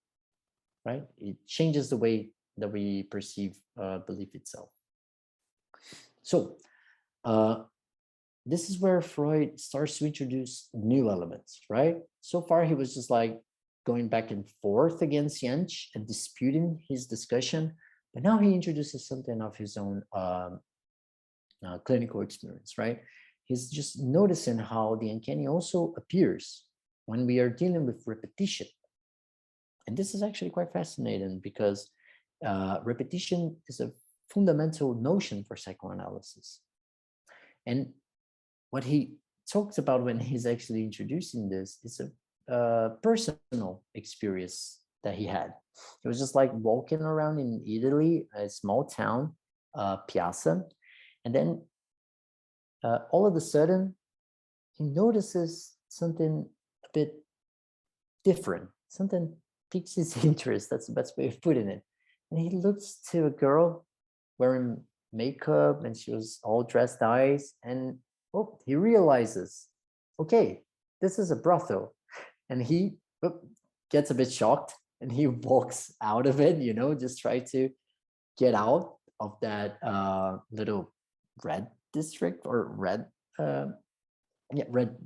right? It changes the way that we perceive belief itself. So this is where Freud starts to introduce new elements, right? So far, he was just like going back and forth against Yentsch and disputing his discussion, but now he introduces something of his own clinical experience, right? He's just noticing how the uncanny also appears when we are dealing with repetition. And this is actually quite fascinating because repetition is a fundamental notion for psychoanalysis. And what he talks about when he's actually introducing this is a personal experience that he had. It was just like walking around in Italy, a small town, Piazza, and then all of a sudden, he notices something a bit different. Something piques his interest. That's the best way of putting it. And he looks to a girl wearing makeup, and she was all dressed nice. And he realizes, okay, this is a brothel. And he gets a bit shocked, and he walks out of it. Just try to get out of that little red district or red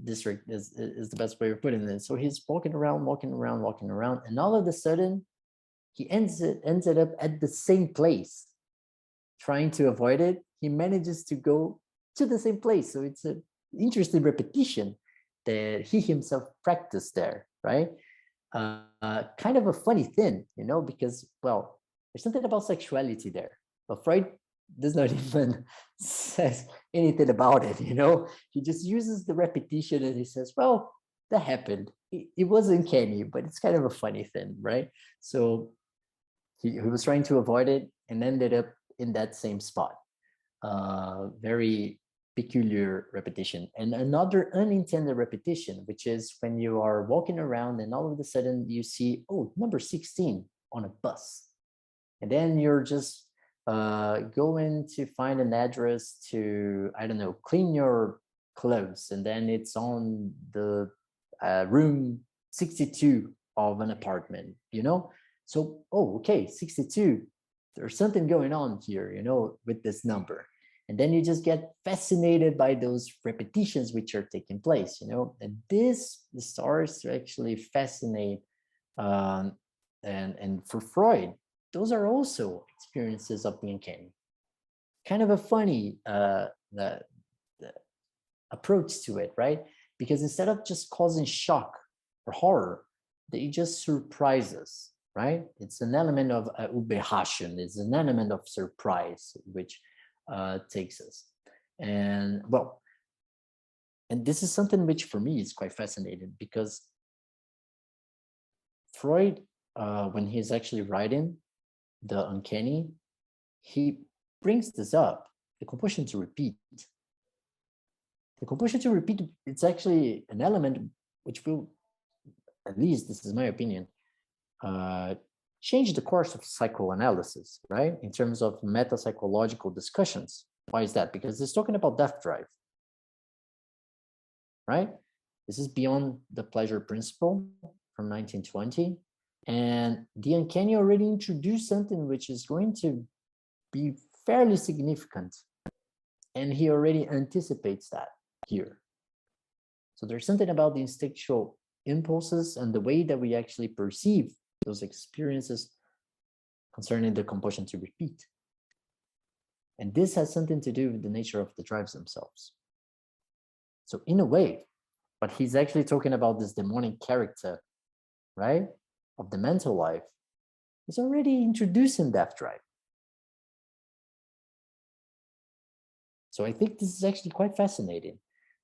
district is the best way of putting it. So he's walking around, and all of a sudden he ended up at the same place. Trying to avoid it, he manages to go to the same place. So it's an interesting repetition that he himself practiced there, right? Kind of a funny thing, because, well, there's something about sexuality there. But Freud does not even says anything about it, you know. He just uses the repetition and he says, well, that happened. It was uncanny, but it's kind of a funny thing, right? So he was trying to avoid it and ended up in that same spot. Very peculiar repetition. And another unintended repetition, which is when you are walking around and all of a sudden you see, oh, number 16 on a bus. And then you're just going to find an address to, I don't know, clean your clothes. And then it's on the room 62 of an apartment, you know? So, oh, okay, 62. There's something going on here, you know, with this number. And then you just get fascinated by those repetitions which are taking place, you know, and this starts to actually fascinate. And for Freud, those are also experiences of the uncanny. Kind of a funny the approach to it, right? Because instead of just causing shock or horror, they just surprise us, right? It's an element of Überraschung, it's an element of surprise, which takes us. And well, and this is something which for me is quite fascinating because Freud, when he's actually writing the uncanny, he brings this up, the compulsion to repeat. The compulsion to repeat, it's actually an element which will, at least this is my opinion, change the course of psychoanalysis, right? In terms of meta-psychological discussions. Why is that? Because it's talking about death drive, right? This is beyond the pleasure principle from 1920. And the uncanny already introduced something which is going to be fairly significant. And he already anticipates that here. So there's something about the instinctual impulses and the way that we actually perceive those experiences concerning the compulsion to repeat. And this has something to do with the nature of the drives themselves. So in a way, but he's actually talking about this demonic character, right, of the mental life, he's already introducing death drive. So I think this is actually quite fascinating.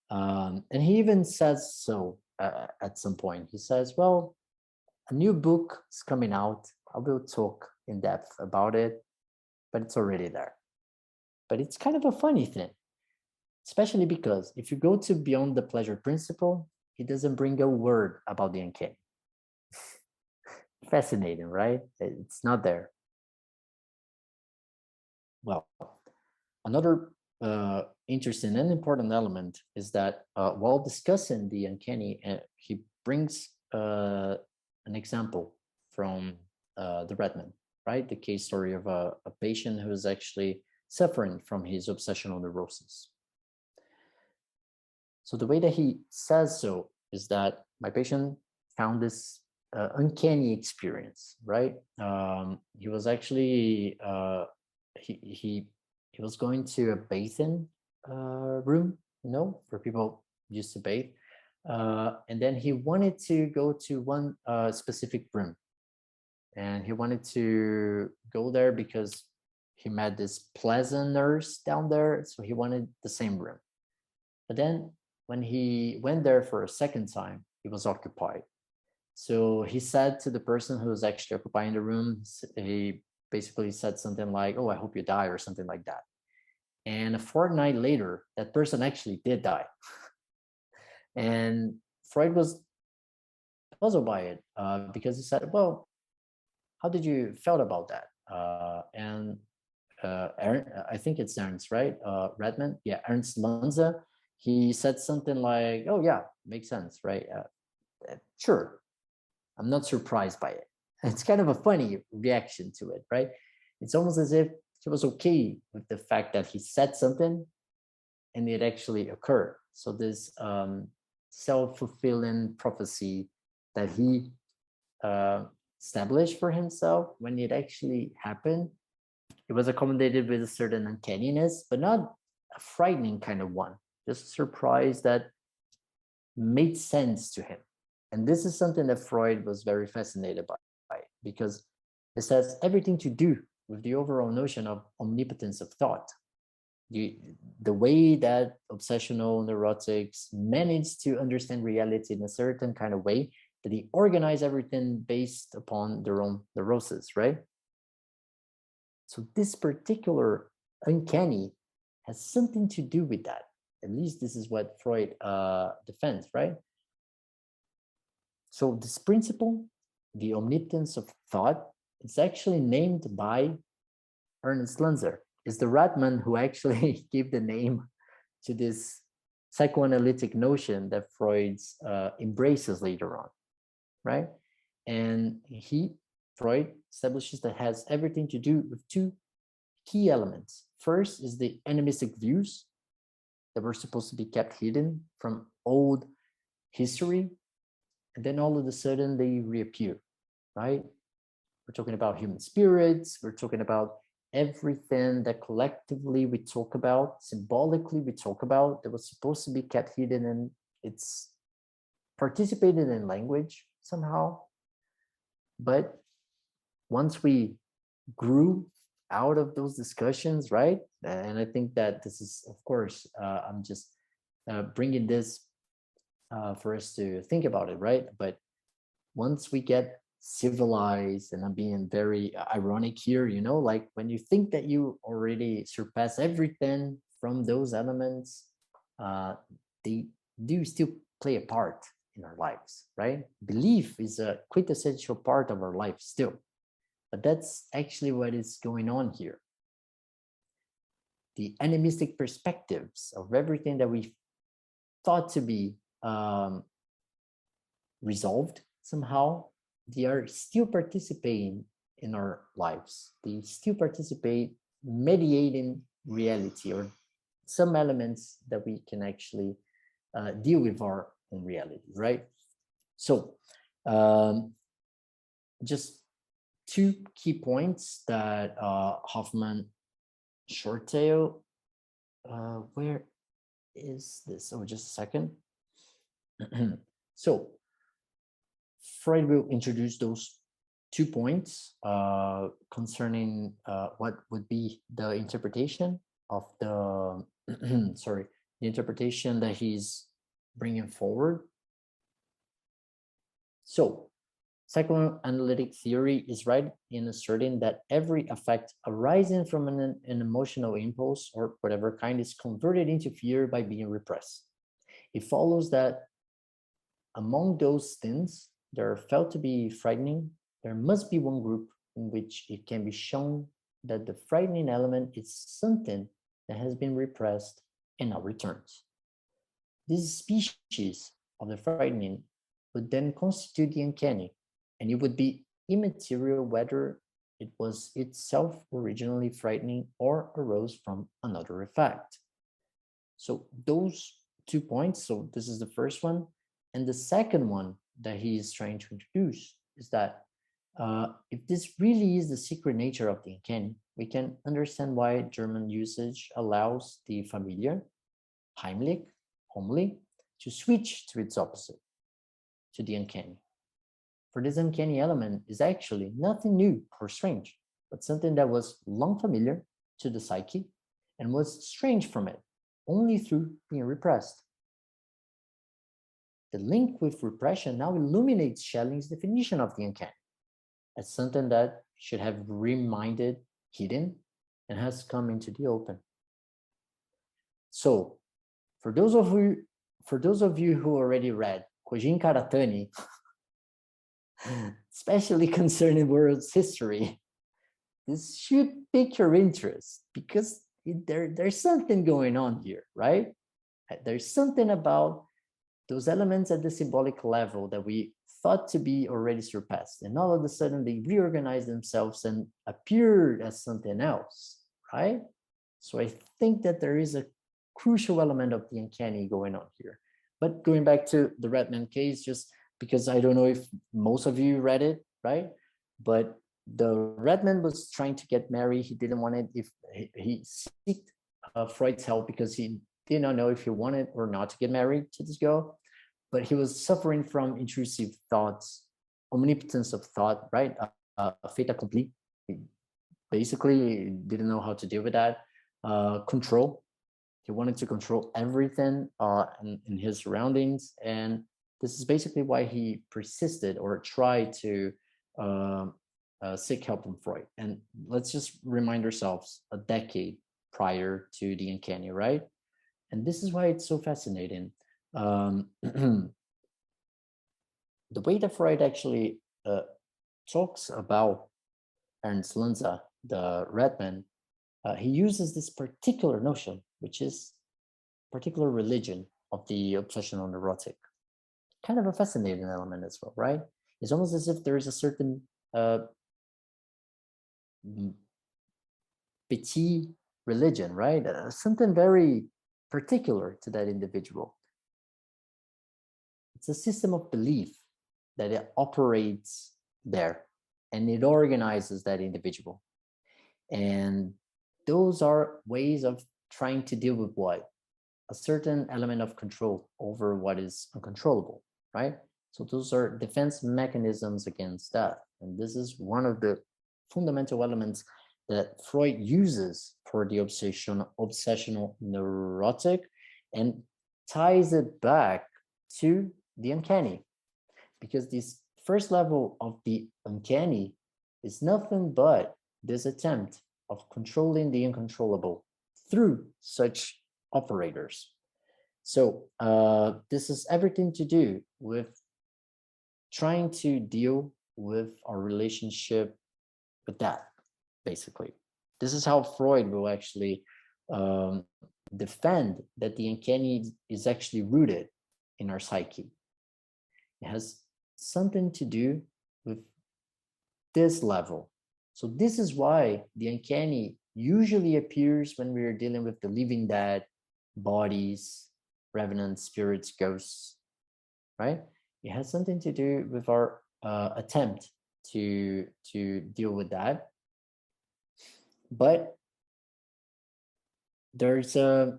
And he even says so at some point. He says, well, a new book is coming out. I will talk in depth about it, but it's already there. But it's kind of a funny thing, especially because if you go to beyond the pleasure principle, he doesn't bring a word about the uncanny. Fascinating, right? It's not there. Well, another interesting and important element is that while discussing the uncanny, he brings an example from the Redman, right? The case story of a patient who is actually suffering from his obsessional neurosis. So the way that he says so is that my patient found this uncanny experience, right? He was actually he was going to a bathing room, you know, where people used to bathe, and then he wanted to go to one specific room, and he wanted to go there because he met this pleasant nurse down there, so he wanted the same room. But then when he went there for a second time, it was occupied. So he said to the person who was actually occupying the room, he basically said something like, oh, I hope you die, or something like that. And a fortnight later, that person actually did die. And Freud was puzzled by it because he said, well, how did you felt about that? And I think it's Ernst, right? Redman, yeah, Ernst Lanza. He said something like, oh yeah, makes sense, right? Sure, I'm not surprised by it. It's kind of a funny reaction to it, right? It's almost as if he was okay with the fact that he said something and it actually occurred. So this self-fulfilling prophecy that he established for himself, when it actually happened, it was accommodated with a certain uncanniness, but not a frightening kind of one, just a surprise that made sense to him. And this is something that Freud was very fascinated by because it has everything to do with the overall notion of omnipotence of thought. The way that obsessional neurotics manage to understand reality in a certain kind of way, that they organize everything based upon their own neurosis, right? So this particular uncanny has something to do with that. At least this is what Freud defends, right? So this principle, the omnipotence of thought, it's actually named by Ernst Lanzer. It's the Ratman who actually gave the name to this psychoanalytic notion that Freud embraces later on, right? And Freud establishes that has everything to do with two key elements. First is the animistic views that were supposed to be kept hidden from old history, and then all of a sudden they reappear, right? We're talking about human spirits, we're talking about everything that collectively we talk about, symbolically we talk about, that was supposed to be kept hidden, and it's participated in language somehow. But once we grew out of those discussions, right? And I think that this is, of course, I'm just bringing this for us to think about it, right? But once we get civilized, and I'm being very ironic here, you know, like when you think that you already surpass everything from those elements, they do still play a part in our lives, right? Belief is a quintessential part of our life still. But that's actually what is going on here. The animistic perspectives of everything that we thought to be resolved somehow, they are still participating in our lives. They still participate mediating reality, or some elements that we can actually deal with our own reality, right? So just two key points that Hoffman shorttail, where is this? Oh, just a second. So Freud will introduce those 2 points concerning what would be the interpretation of the, sorry, the interpretation that he's bringing forward. So psychoanalytic theory is right in asserting that every affect arising from an emotional impulse or whatever kind is converted into fear by being repressed. It follows that among those things that are felt to be frightening, there must be one group in which it can be shown that the frightening element is something that has been repressed and now returns. This species of the frightening would then constitute the uncanny, and it would be immaterial whether it was itself originally frightening or arose from another effect. So those 2 points, so this is the first one. And the second one that he is trying to introduce is that if this really is the secret nature of the uncanny, we can understand why German usage allows the familiar, heimlich, homely, to switch to its opposite, to the uncanny. For this uncanny element is actually nothing new or strange, but something that was long familiar to the psyche and was strange from it only through being repressed. The link with repression now illuminates Schelling's definition of the uncanny as something that should have remained hidden and has come into the open. So, for those of you who already read Kojin Karatani, especially concerning world's history, this should pique your interest because there's something going on here, right? There's something about those elements at the symbolic level that we thought to be already surpassed, and all of a sudden they reorganize themselves and appeared as something else, right? So I think that there is a crucial element of the uncanny going on here. But going back to the Redman case, just because I don't know if most of you read it, right? But the Redman was trying to get married. He didn't want it. If he sought Freud's help because he did not know if he wanted or not to get married to this girl, but he was suffering from intrusive thoughts, omnipotence of thought, right? Fait accompli. basically didn't know how to deal with that. Control. He wanted to control everything in his surroundings, and this is basically why he persisted or tried to seek help from Freud. And let's just remind ourselves, a decade prior to the Uncanny, right? And this is why it's so fascinating. The way that Freud actually talks about Ernst Lanza, the Redman, he uses this particular notion, which is particular religion of the obsessional neurotic. Kind of a fascinating element as well, right? It's almost as if there is a certain petit religion, right? Something very particular to that individual. It's a system of belief that it operates there, and it organizes that individual. And those are ways of trying to deal with what? A certain element of control over what is uncontrollable, right? So those are defense mechanisms against that. And this is one of the fundamental elements that Freud uses for the obsessional neurotic, and ties it back to the uncanny, because this first level of the uncanny is nothing but this attempt of controlling the uncontrollable through such operators. So this has everything to do with trying to deal with our relationship with that, basically. This is how Freud will actually defend that the uncanny is actually rooted in our psyche. It has something to do with this level. So this is why the uncanny usually appears when we are dealing with the living dead, bodies, revenants, spirits, ghosts, right? It has something to do with our attempt to deal with that. But there's a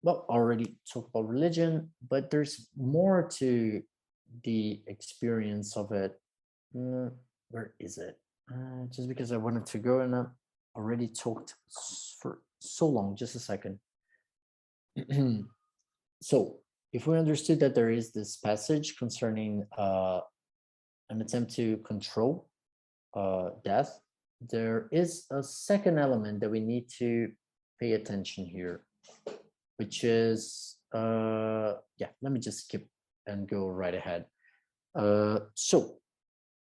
well, already talked about religion, but there's more to the experience of it. Where is it? Just because I wanted to go, and I already talked for so long. Just a second. So if we understood that there is this passage concerning an attempt to control death, there is a second element that we need to pay attention here, which is yeah, let me just skip and go right ahead. So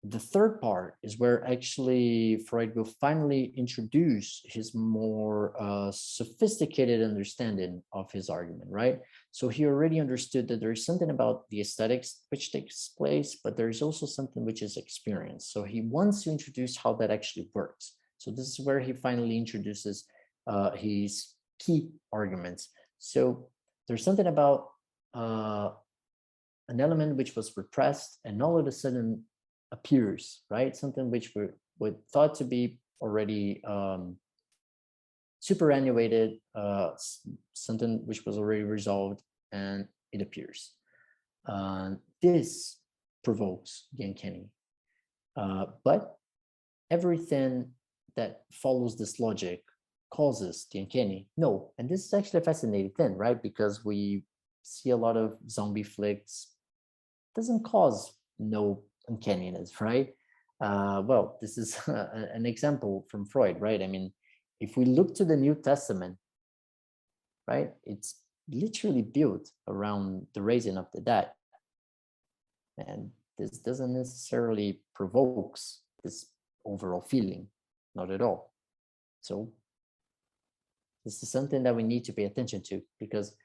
the third part is where actually Freud will finally introduce his more sophisticated understanding of his argument, right? So he already understood that there is something about the aesthetics which takes place, but there is also something which is experience. So he wants to introduce how that actually works. So this is where he finally introduces his key arguments. So there's something about an element which was repressed and all of a sudden appears, right? Something which we thought to be already superannuated, something which was already resolved, and it appears. This provokes the uncanny. But everything that follows this logic causes the uncanny? No. And this is actually a fascinating thing, right? Because we see a lot of zombie flicks. It doesn't cause no uncanniness, right? Well, this is an example from Freud, right? I mean, if we look to the New Testament, right, it's literally built around the raising of the dead. And this doesn't necessarily provokes this overall feeling, not at all. So this is something that we need to pay attention to, because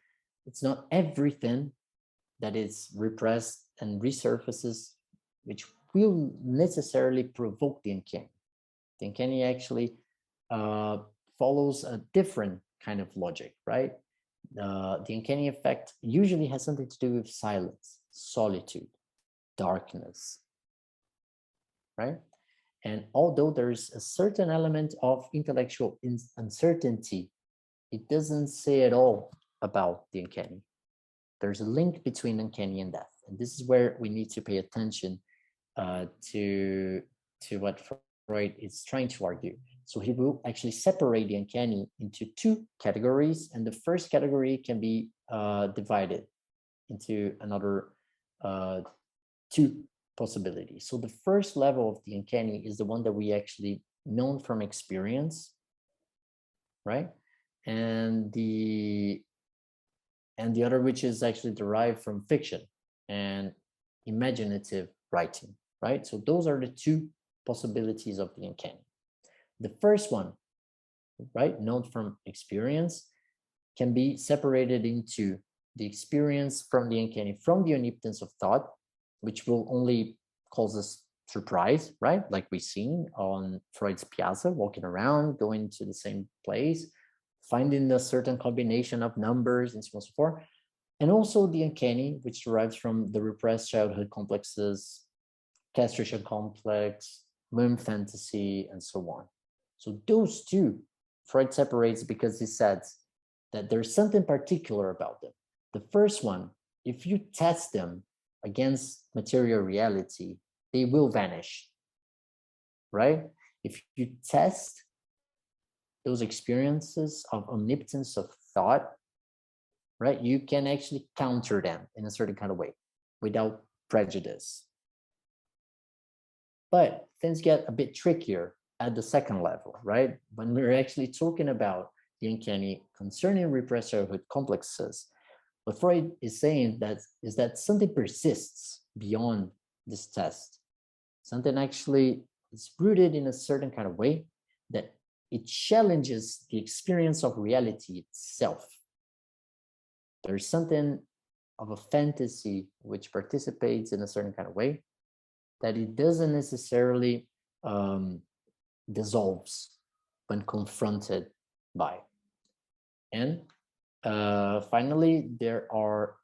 it's not everything that is repressed and resurfaces which will necessarily provoke the uncanny. The uncanny actually follows a different kind of logic, right? The uncanny effect usually has something to do with silence, solitude, darkness, right? And although there's a certain element of intellectual uncertainty, it doesn't say at all about the uncanny. There's a link between uncanny and death. And this is where we need to pay attention to what Freud is trying to argue. So he will actually separate the uncanny into two categories, and the first category can be divided into another two possibilities. So the first level of the uncanny is the one that we actually known from experience, right? And the other, which is actually derived from fiction and imaginative writing, right? So those are the two possibilities of the uncanny. The first one, right, known from experience, can be separated into the experience from the uncanny, from the omnipotence of thought, which will only cause us surprise, right? Like we've seen on Freud's Piazza, walking around, going to the same place, finding a certain combination of numbers and so on and so forth. And also the uncanny, which derives from the repressed childhood complexes, castration complex, moon fantasy, and so on. So those two, Freud separates because he says that there's something particular about them. The first one, if you test them against material reality, they will vanish, right? If you test those experiences of omnipotence of thought, right, you can actually counter them in a certain kind of way without prejudice. But things get a bit trickier at the second level, right? When we're actually talking about the uncanny concerning repressed childhood complexes, what Freud is saying is that something persists beyond this test. Something actually is rooted in a certain kind of way that it challenges the experience of reality itself. There's something of a fantasy which participates in a certain kind of way that it doesn't necessarily dissolves when confronted by. And finally, there are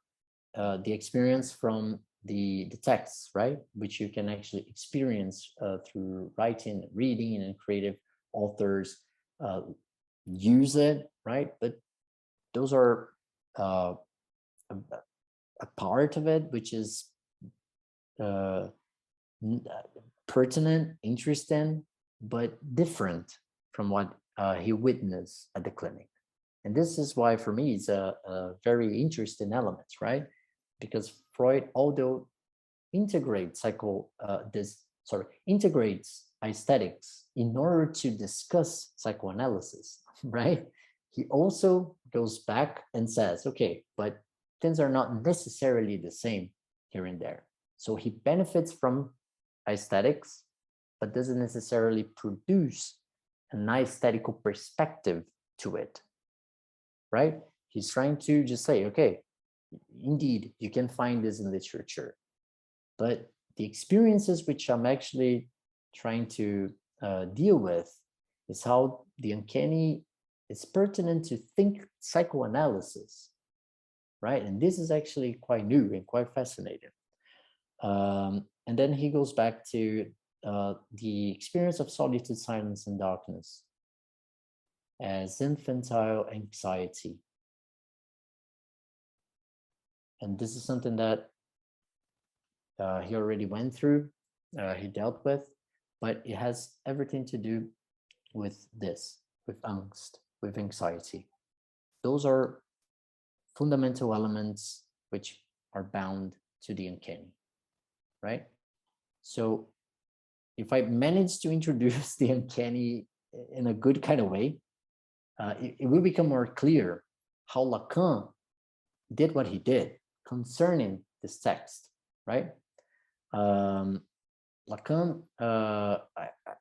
the experience from the texts, right? Which you can actually experience through writing, reading, and creative authors use it, right? But those are a part of it, which is pertinent, interesting, but different from what he witnessed at the clinic. And this is why, for me, it's a very interesting element, right? Because Freud, although integrates integrates aesthetics in order to discuss psychoanalysis, right? He also goes back and says, okay, but things are not necessarily the same here and there. So he benefits from aesthetics, but doesn't necessarily produce an aesthetical perspective to it, right? He's trying to just say, okay, indeed, you can find this in literature, but the experiences which I'm actually trying to deal with is how the uncanny is pertinent to think psychoanalysis, right? And this is actually quite new and quite fascinating. And then he goes back to the experience of solitude, silence, and darkness as infantile anxiety. And this is something that he already went through, he dealt with, but it has everything to do with this, with angst, with anxiety. Those are fundamental elements which are bound to the uncanny, right? So if I manage to introduce the uncanny in a good kind of way, it will become more clear how Lacan did what he did concerning this text, right? Lacan, I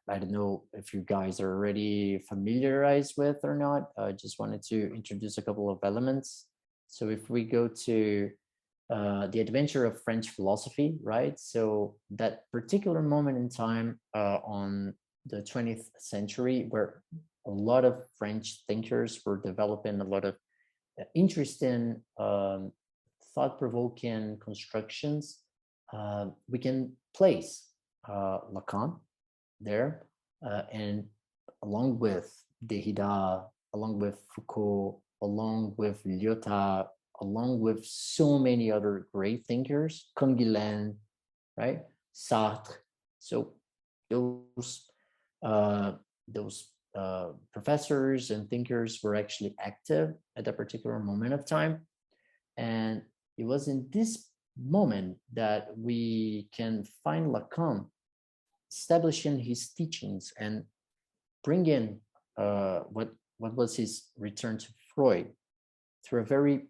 don't know if you guys are already familiarized with or not. I just wanted to introduce a couple of elements. So if we go to the adventure of French philosophy, right? So that particular moment in time on the 20th century where a lot of French thinkers were developing a lot of interesting thought-provoking constructions, we can place Lacan there, and along with Derrida, along with Foucault, along with Lyotard, along with so many other great thinkers, Canguilhem, right? Sartre. So those professors and thinkers were actually active at that particular moment of time. And it was in this moment that we can find Lacan establishing his teachings and bring in what was his return to Freud through a very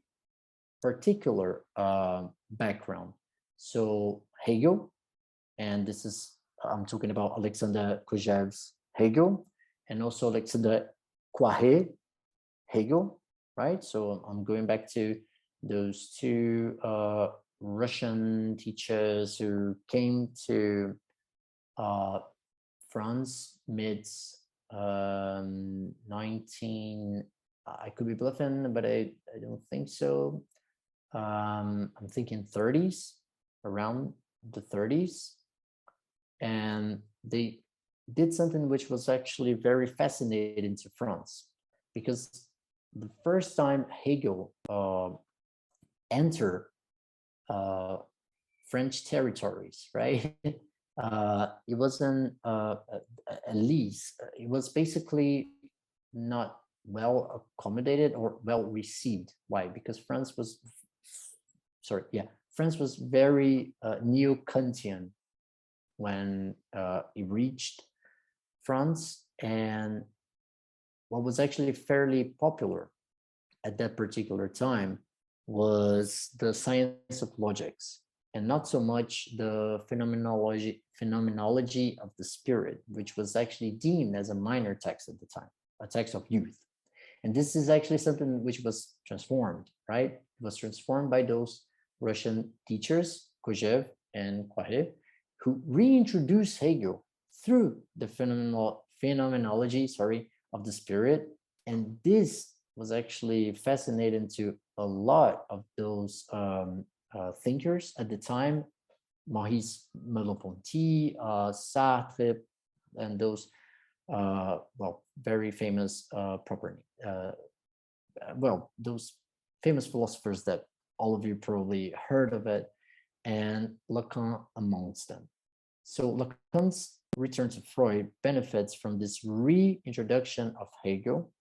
particular background. So Hegel, and this is, I'm talking about Alexander Kojève's Hegel, and also Alexander Poiré Hegel, right? So I'm going back to those two Russian teachers who came to France mid 19, I could be bluffing, but I don't think so. I'm thinking 30s, around the 30s. And they did something which was actually very fascinating to France, because the first time Hegel entered French territories, right? It wasn't at least, it was basically not well accommodated or well received. Why? Because France was very neo-Kantian when it reached France, and what was actually fairly popular at that particular time was the science of logics, and not so much the phenomenology of the spirit, which was actually deemed as a minor text at the time, a text of youth. And this is actually something which was transformed, right? It was transformed by those Russian teachers, Kojève and Poiré, who reintroduced Hegel through the phenomenology, of the spirit. And this was actually fascinating to a lot of those thinkers at the time, Maurice Merleau-Ponty, Sartre, and those very famous those famous philosophers that all of you probably heard of it, and Lacan amongst them. So Lacan's return to Freud benefits from this reintroduction of Hegel,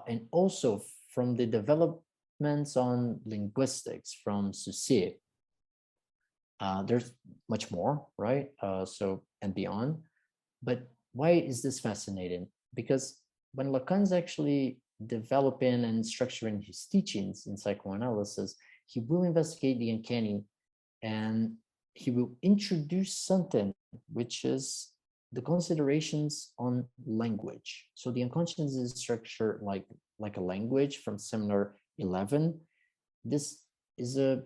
and also from the developments on linguistics from Saussure. There's much more, right? And beyond. But why is this fascinating? Because when Lacan's actually developing and structuring his teachings in psychoanalysis, he will investigate the uncanny, and he will introduce something which is the considerations on language. So the unconscious is structured like a language from Seminar 11. This is a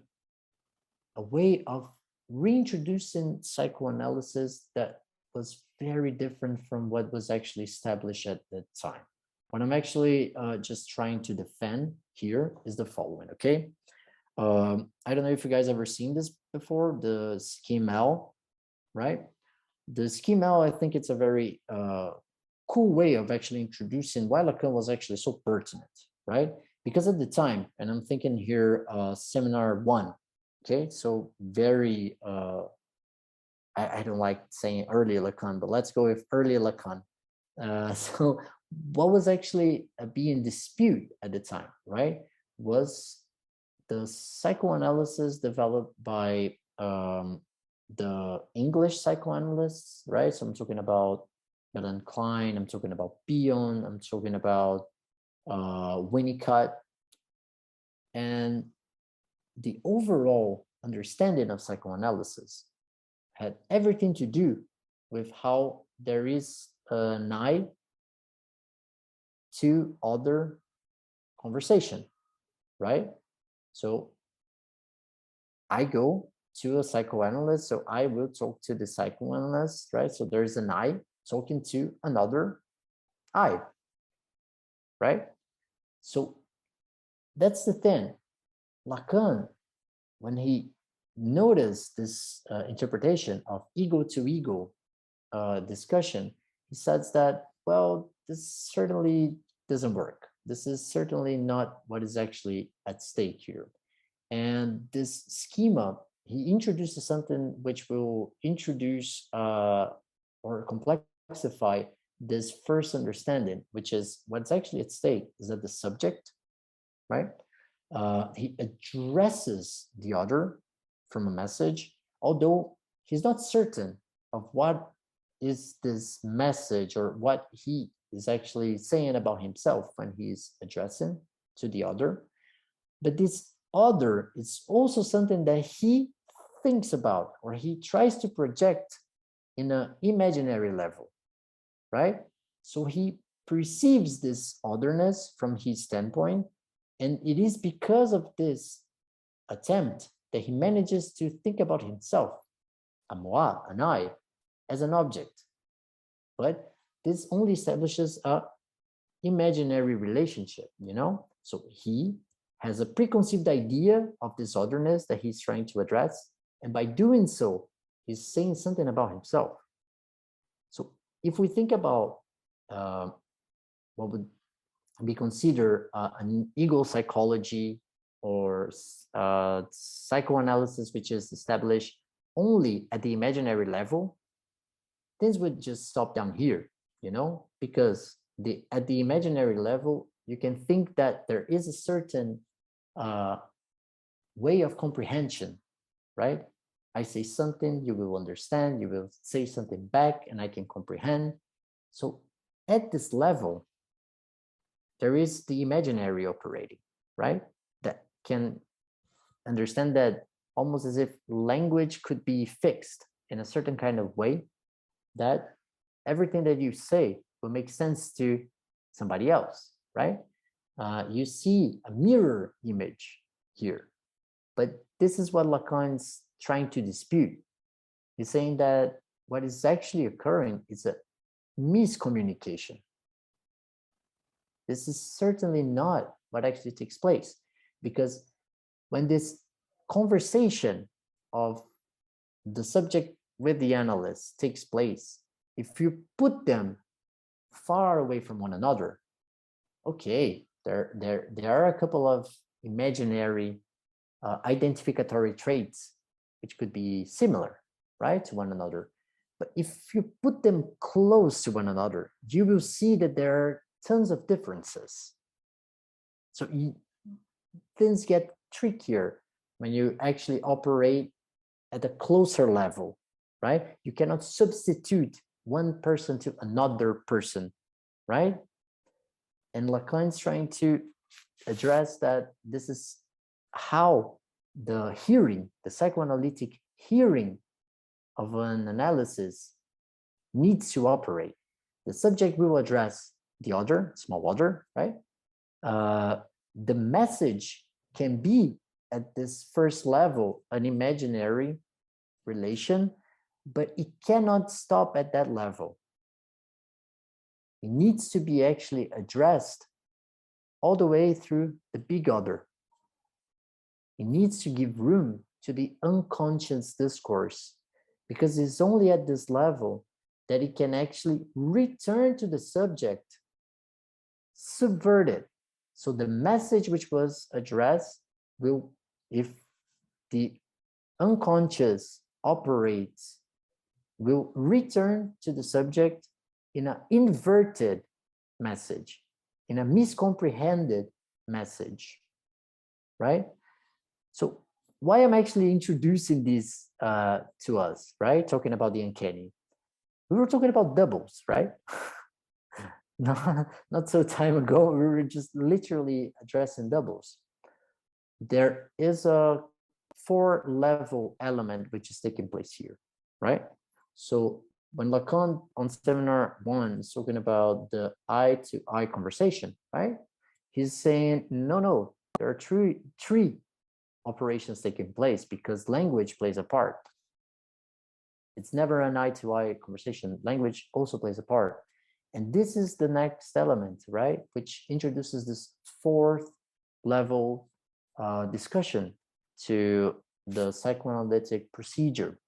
way of reintroducing psychoanalysis that was very different from what was actually established at the time. What I'm actually just trying to defend here is the following, okay? I don't know if you guys ever seen this before, the schema, right? The schema, I think it's a very cool way of actually introducing why Lacan was actually so pertinent, right? Because at the time, and I'm thinking here, Seminar 1, okay? So very, I don't like saying early Lacan, but let's go with early Lacan. So what was actually being dispute at the time, right? Was the psychoanalysis developed by the English psychoanalysts, right? So I'm talking about Melanie Klein, I'm talking about Bion, I'm talking about Winnicott. And the overall understanding of psychoanalysis had everything to do with how there is an eye to other conversation, right? So I go to a psychoanalyst, so I will talk to the psychoanalyst, right? So there's an I talking to another I, right? So that's the thing. Lacan, when he noticed this interpretation of ego to ego discussion, he says that, well, this certainly doesn't work. This is certainly not what is actually at stake here. And this schema, he introduces something which will introduce or complexify this first understanding, which is what's actually at stake, is that the subject, right? He addresses the other from a message, although he's not certain of what is this message or what he is actually saying about himself when he's addressing to the other. But this other is also something that he thinks about or he tries to project in an imaginary level, right? So he perceives this otherness from his standpoint, and it is because of this attempt that he manages to think about himself, a moi, an I, as an object. But this only establishes a imaginary relationship, you know? So he has a preconceived idea of this otherness that he's trying to address, and by doing so, he's saying something about himself. So if we think about what would be considered an ego psychology or psychoanalysis, which is established only at the imaginary level, things would just stop down here, you know, because at the imaginary level, you can think that there is a certain way of comprehension, right? I say something, you will understand, you will say something back, and I can comprehend. So at this level, there is the imaginary operating, right? That can understand that almost as if language could be fixed in a certain kind of way, that everything that you say will make sense to somebody else, right? You see a mirror image here, but this is what Lacan's trying to dispute. He's saying that what is actually occurring is a miscommunication. This is certainly not what actually takes place, because when this conversation of the subject with the analyst takes place, if you put them far away from one another, okay, there are a couple of imaginary identificatory traits which could be similar, right, to one another. But if you put them close to one another, you will see that there are tons of differences. So things get trickier when you actually operate at a closer level, right? You cannot substitute one person to another person, right? And Lacan's trying to address that this is how the hearing, the psychoanalytic hearing of an analysis needs to operate. The subject will address the other, small other, right? The message can be at this first level an imaginary relation, but it cannot stop at that level. It needs to be actually addressed all the way through the big other. It needs to give room to the unconscious discourse, because it's only at this level that it can actually return to the subject, subvert it. So the message which was addressed will, if the unconscious operates, will return to the subject in an inverted message, in a miscomprehended message, right? So why am I actually introducing this to us, right? Talking about the uncanny. We were talking about doubles, right? not so time ago, we were just literally addressing doubles. There is a 4-level element which is taking place here, right? So when Lacan on seminar 1 is talking about the I to I conversation, right? He's saying, no, there are three operations taking place because language plays a part. It's never an I to I conversation. Language also plays a part. And this is the next element, right? Which introduces this 4th level discussion to the psychoanalytic procedure.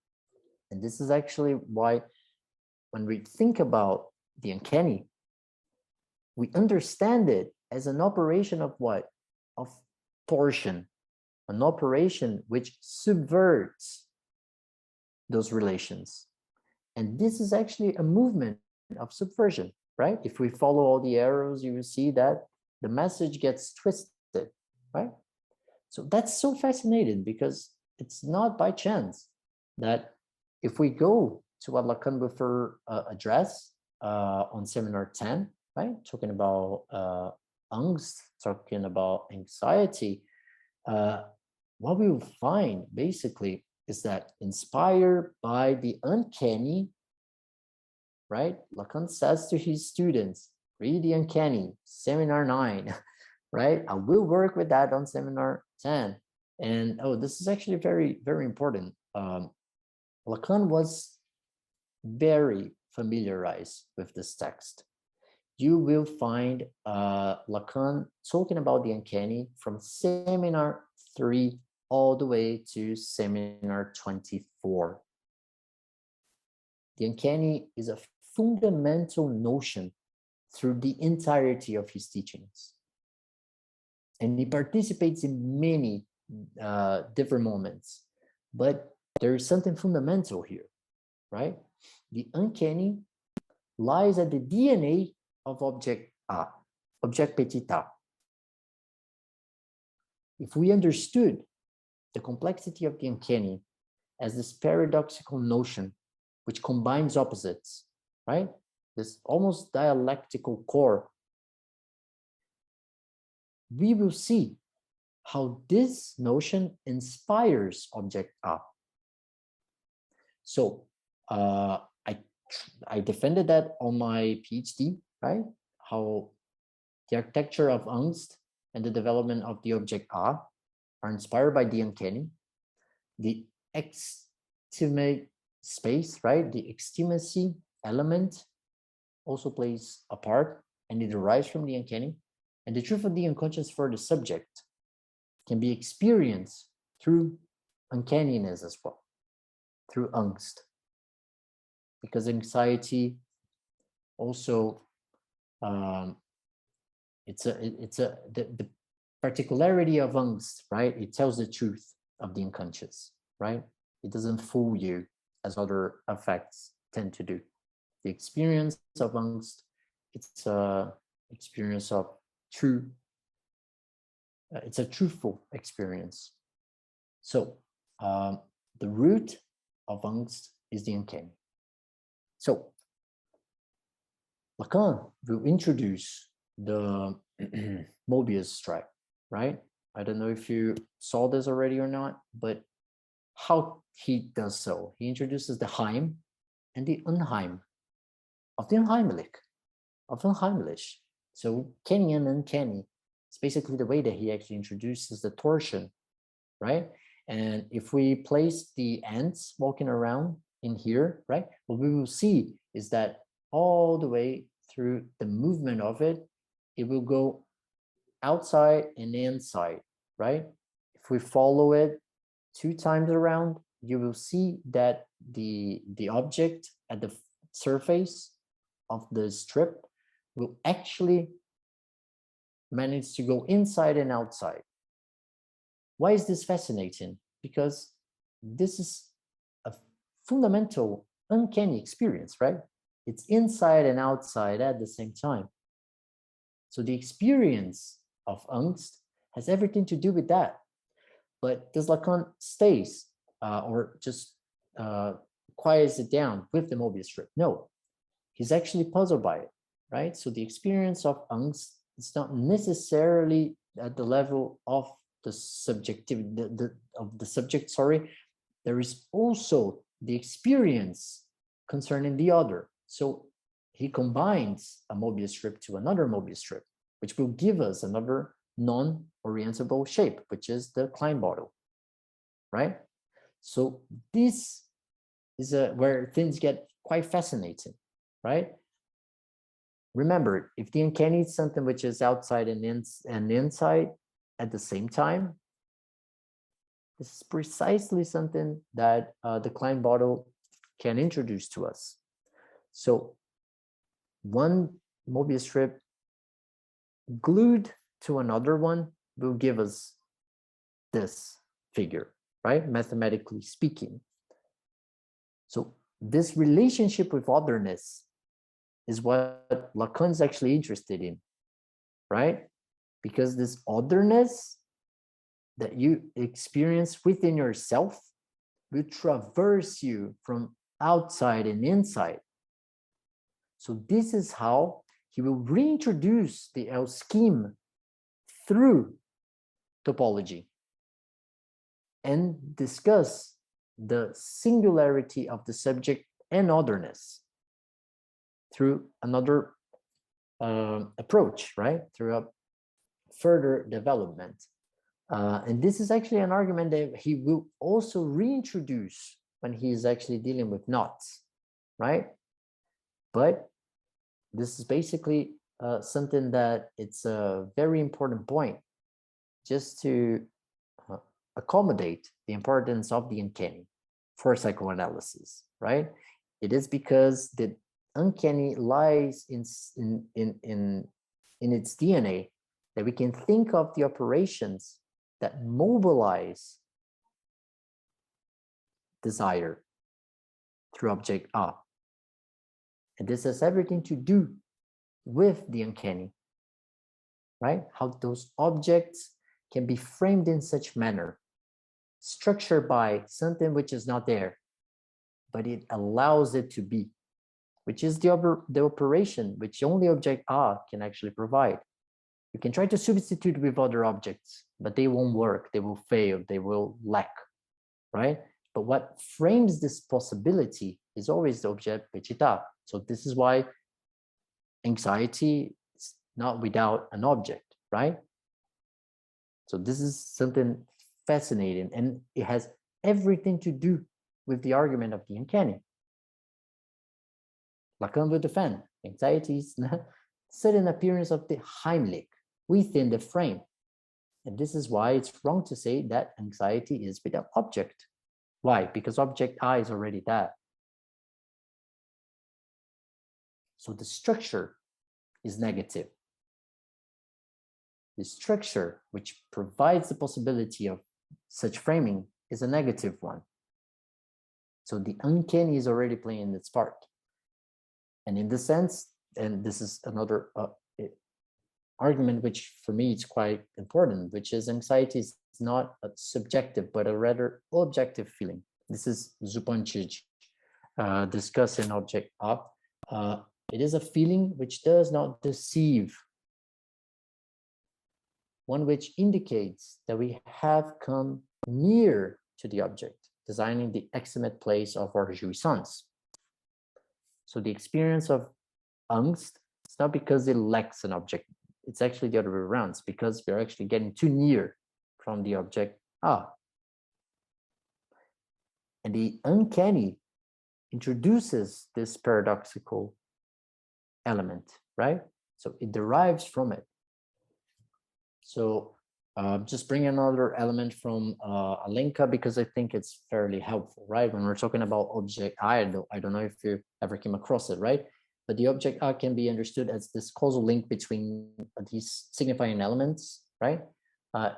And this is actually why when we think about the uncanny, we understand it as an operation of what? Of torsion, an operation which subverts those relations. And this is actually a movement of subversion. right? If we follow all the arrows, you will see that the message gets twisted, right? So that's so fascinating, because it's not by chance that if we go to what Lacan will address on seminar 10, right? Talking about angst, talking about anxiety, what we will find basically is that inspired by the uncanny, right? Lacan says to his students, read the Uncanny, seminar 9, right? I will work with that on seminar 10. And oh, this is actually very, very important. Lacan was very familiarized with this text. You will find Lacan talking about the Uncanny from seminar 3 all the way to seminar 24. The Uncanny is a fundamental notion through the entirety of his teachings. And he participates in many different moments. But there is something fundamental here, right? The uncanny lies at the DNA of object A, object petit a. If we understood the complexity of the uncanny as this paradoxical notion which combines opposites, right? This almost dialectical core, we will see how this notion inspires object A. So I defended that on my PhD, right? How the architecture of angst and the development of the object A are inspired by the uncanny. The extimate space, right? The extimacy element also plays a part, and it derives from the uncanny. And the truth of the unconscious for the subject can be experienced through uncanniness as well, through angst. Because anxiety also, the particularity of angst, right? It tells the truth of the unconscious, right? It doesn't fool you as other affects tend to do. The experience of angst, it's a experience of true, it's a truthful experience. So the root of angst is the uncanny. So Lacan will introduce the Mobius stripe, right? I don't know if you saw this already or not, but how he does so. He introduces the Heim and the Unheim of the unheimlich, of unheimlich. So canny and uncanny. It's basically the way that he actually introduces the torsion, right? And if we place the ants walking around in here, right, what we will see is that all the way through the movement of it, it will go outside and inside, right? If we follow it 2 times around, you will see that the object at the surface of the strip will actually manage to go inside and outside. Why is this fascinating? Because this is a fundamental uncanny experience, right? It's inside and outside at the same time. So the experience of angst has everything to do with that. But does Lacan stays or just quiets it down with the Mobius strip? No, he's actually puzzled by it, right? So the experience of angst is not necessarily at the level of the subjectivity of the subject. Sorry, there is also the experience concerning the other. So he combines a Mobius strip to another Mobius strip, which will give us another non-orientable shape, which is the Klein bottle, right? So this is where things get quite fascinating, right? Remember, if the uncanny is something which is outside and inside at the same time, this is precisely something that the Klein bottle can introduce to us. So one Mobius strip glued to another one will give us this figure, right? Mathematically speaking. So this relationship with otherness is what Lacan is actually interested in, right? Because this otherness that you experience within yourself will traverse you from outside and inside. So this is how he will reintroduce the L scheme through topology and discuss the singularity of the subject and otherness through another approach, right? Through a further development. And this is actually an argument that he will also reintroduce when he is actually dealing with knots, right? But this is basically something that it's a very important point just to accommodate the importance of the uncanny for psychoanalysis, right? It is because the uncanny lies in its DNA that we can think of the operations that mobilize desire through object A. And this has everything to do with the uncanny, right? How those objects can be framed in such manner, structured by something which is not there, but it allows it to be, which is the operation which only object A can actually provide. You can try to substitute with other objects, but they won't work, they will fail, they will lack, right? But what frames this possibility is always the object which it is. So this is why anxiety is not without an object, right? So this is something fascinating, and it has everything to do with the argument of the uncanny. Lacan will defend anxiety is a sudden appearance of the Heimlich within the frame. And this is why it's wrong to say that anxiety is without object. Why? Because object I is already that. So the structure is negative. The structure which provides the possibility of such framing is a negative one. So the uncanny is already playing its part. And in the sense, and this is another argument which for me is quite important, which is anxiety is not a subjective, but a rather objective feeling. This is Zupancic discussing object up. It is a feeling which does not deceive, one which indicates that we have come near to the object, designing the extimate place of our jouissance. So the experience of angst, it's not because it lacks an object. It's actually the other way around. It's because we're actually getting too near from the object A. And the uncanny introduces this paradoxical element, right? So it derives from it. So just bring another element from Alenka, because I think it's fairly helpful, right? When we're talking about object I don't know if you ever came across it, right? But the object I can be understood as this causal link between these signifying elements, right?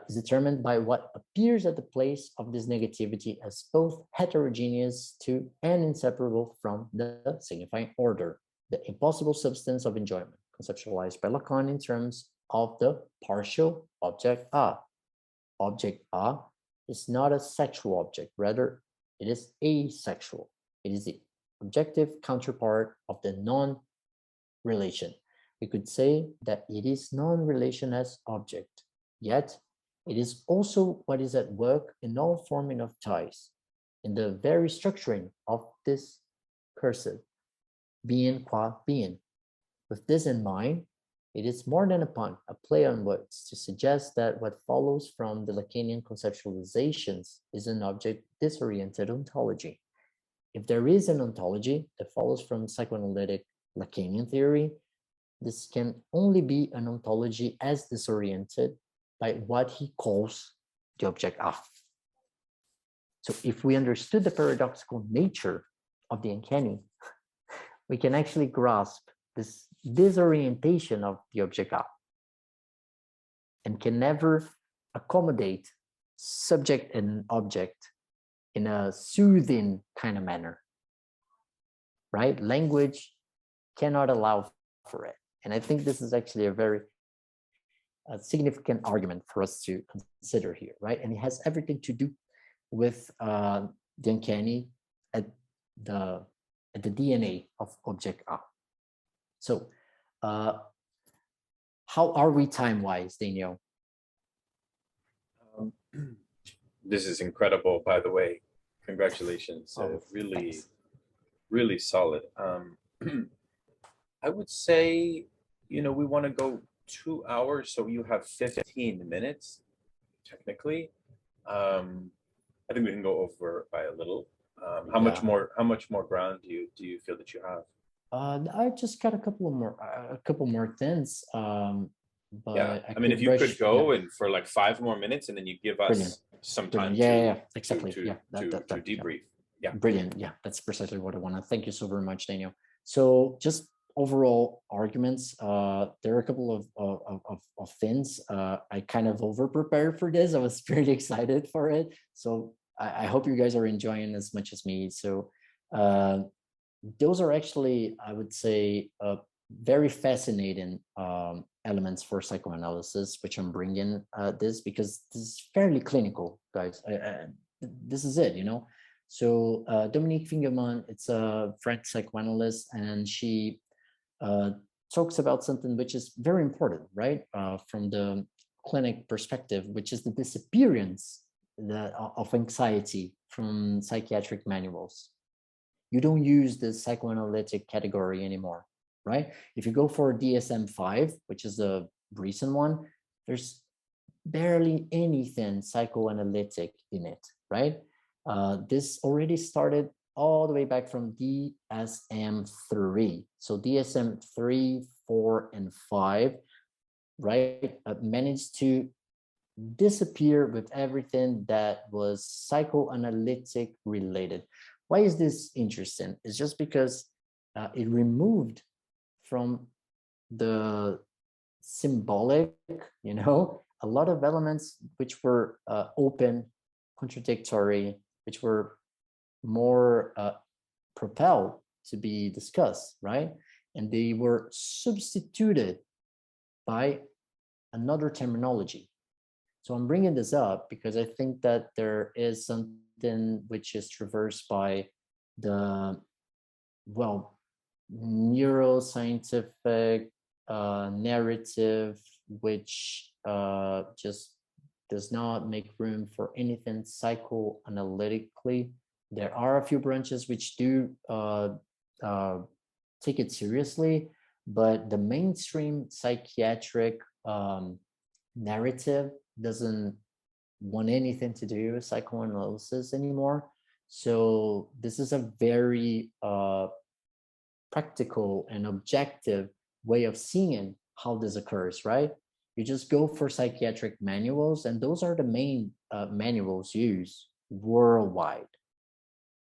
Is determined by what appears at the place of this negativity as both heterogeneous to and inseparable from the signifying order, the impossible substance of enjoyment, conceptualized by Lacan in terms of the partial object A. Object A is not a sexual object, rather it is asexual. It is the objective counterpart of the non-relation. We could say that it is non-relation as object, yet it is also what is at work in all forming of ties, in the very structuring of this cursive, being qua being. With this in mind, it is more than a pun, a play on words, to suggest that what follows from the Lacanian conceptualizations is an object disoriented ontology. If there is an ontology that follows from psychoanalytic Lacanian theory, this can only be an ontology as disoriented by what he calls the object A. So if we understood the paradoxical nature of the uncanny, we can actually grasp this disorientation of the object A and can never accommodate subject and object in a soothing kind of manner, right? Language cannot allow for it. And I think this is actually a very significant argument for us to consider here, right? And it has everything to do with the uncanny at the DNA of object A. So how are we time-wise, Daniel? This is incredible, by the way. Congratulations. Really, thanks. really solid. I would say, we want to go 2 hours, so you have 15 minutes, technically. I think we can go over by a little. How much more ground do you feel that you have? I just got a couple more things. But yeah, I mean, if you could go and for like 5 more minutes, and then you give us some time exactly. to debrief. Yeah. Brilliant. Yeah, that's precisely what I want to. Thank you so very much, Daniel. So just overall arguments, there are a couple of things. I kind of over prepared for this. I was pretty excited for it. So I hope you guys are enjoying as much as me. So those are actually, I would say, very fascinating elements for psychoanalysis, which I'm bringing this because this is fairly clinical, guys. This is it, So Dominique Fingerman, it's a French psychoanalyst, and she talks about something which is very important, right? From the clinic perspective, which is the disappearance of anxiety from psychiatric manuals. You don't use the psychoanalytic category anymore, right? If you go for DSM-5, which is a recent one, there's barely anything psychoanalytic in it, right? This already started all the way back from DSM-3. So DSM-3, 4, and 5, right, managed to disappear with everything that was psychoanalytic related. Why is this interesting? It's just because it removed from the symbolic, a lot of elements which were open, contradictory, which were more propelled to be discussed, right? And they were substituted by another terminology. So I'm bringing this up because I think that there is something which is traversed by the, neuroscientific narrative, which just does not make room for anything psychoanalytically. There are a few branches which do take it seriously, but the mainstream psychiatric narrative doesn't want anything to do with psychoanalysis anymore. So this is a very practical and objective way of seeing how this occurs, right? You just go for psychiatric manuals, and those are the main manuals used worldwide,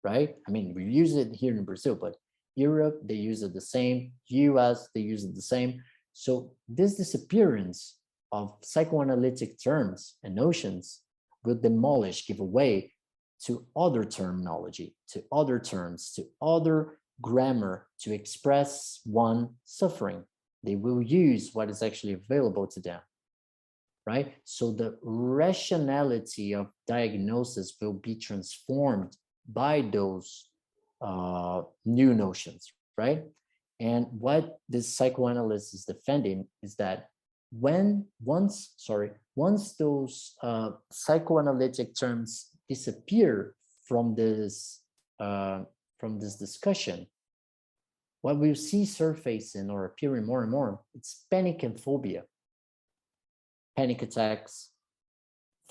right? I mean, we use it here in Brazil, but Europe, they use it the same. US, they use it the same. So this disappearance of psychoanalytic terms and notions will demolish, give away to other terminology, to other terms, to other grammar to express one suffering. They will use what is actually available to them, right? So the rationality of diagnosis will be transformed by those new notions, right? And what this psychoanalyst is defending is that once those psychoanalytic terms disappear from this discussion, what we see surfacing or appearing more and more, it's panic and phobia, panic attacks,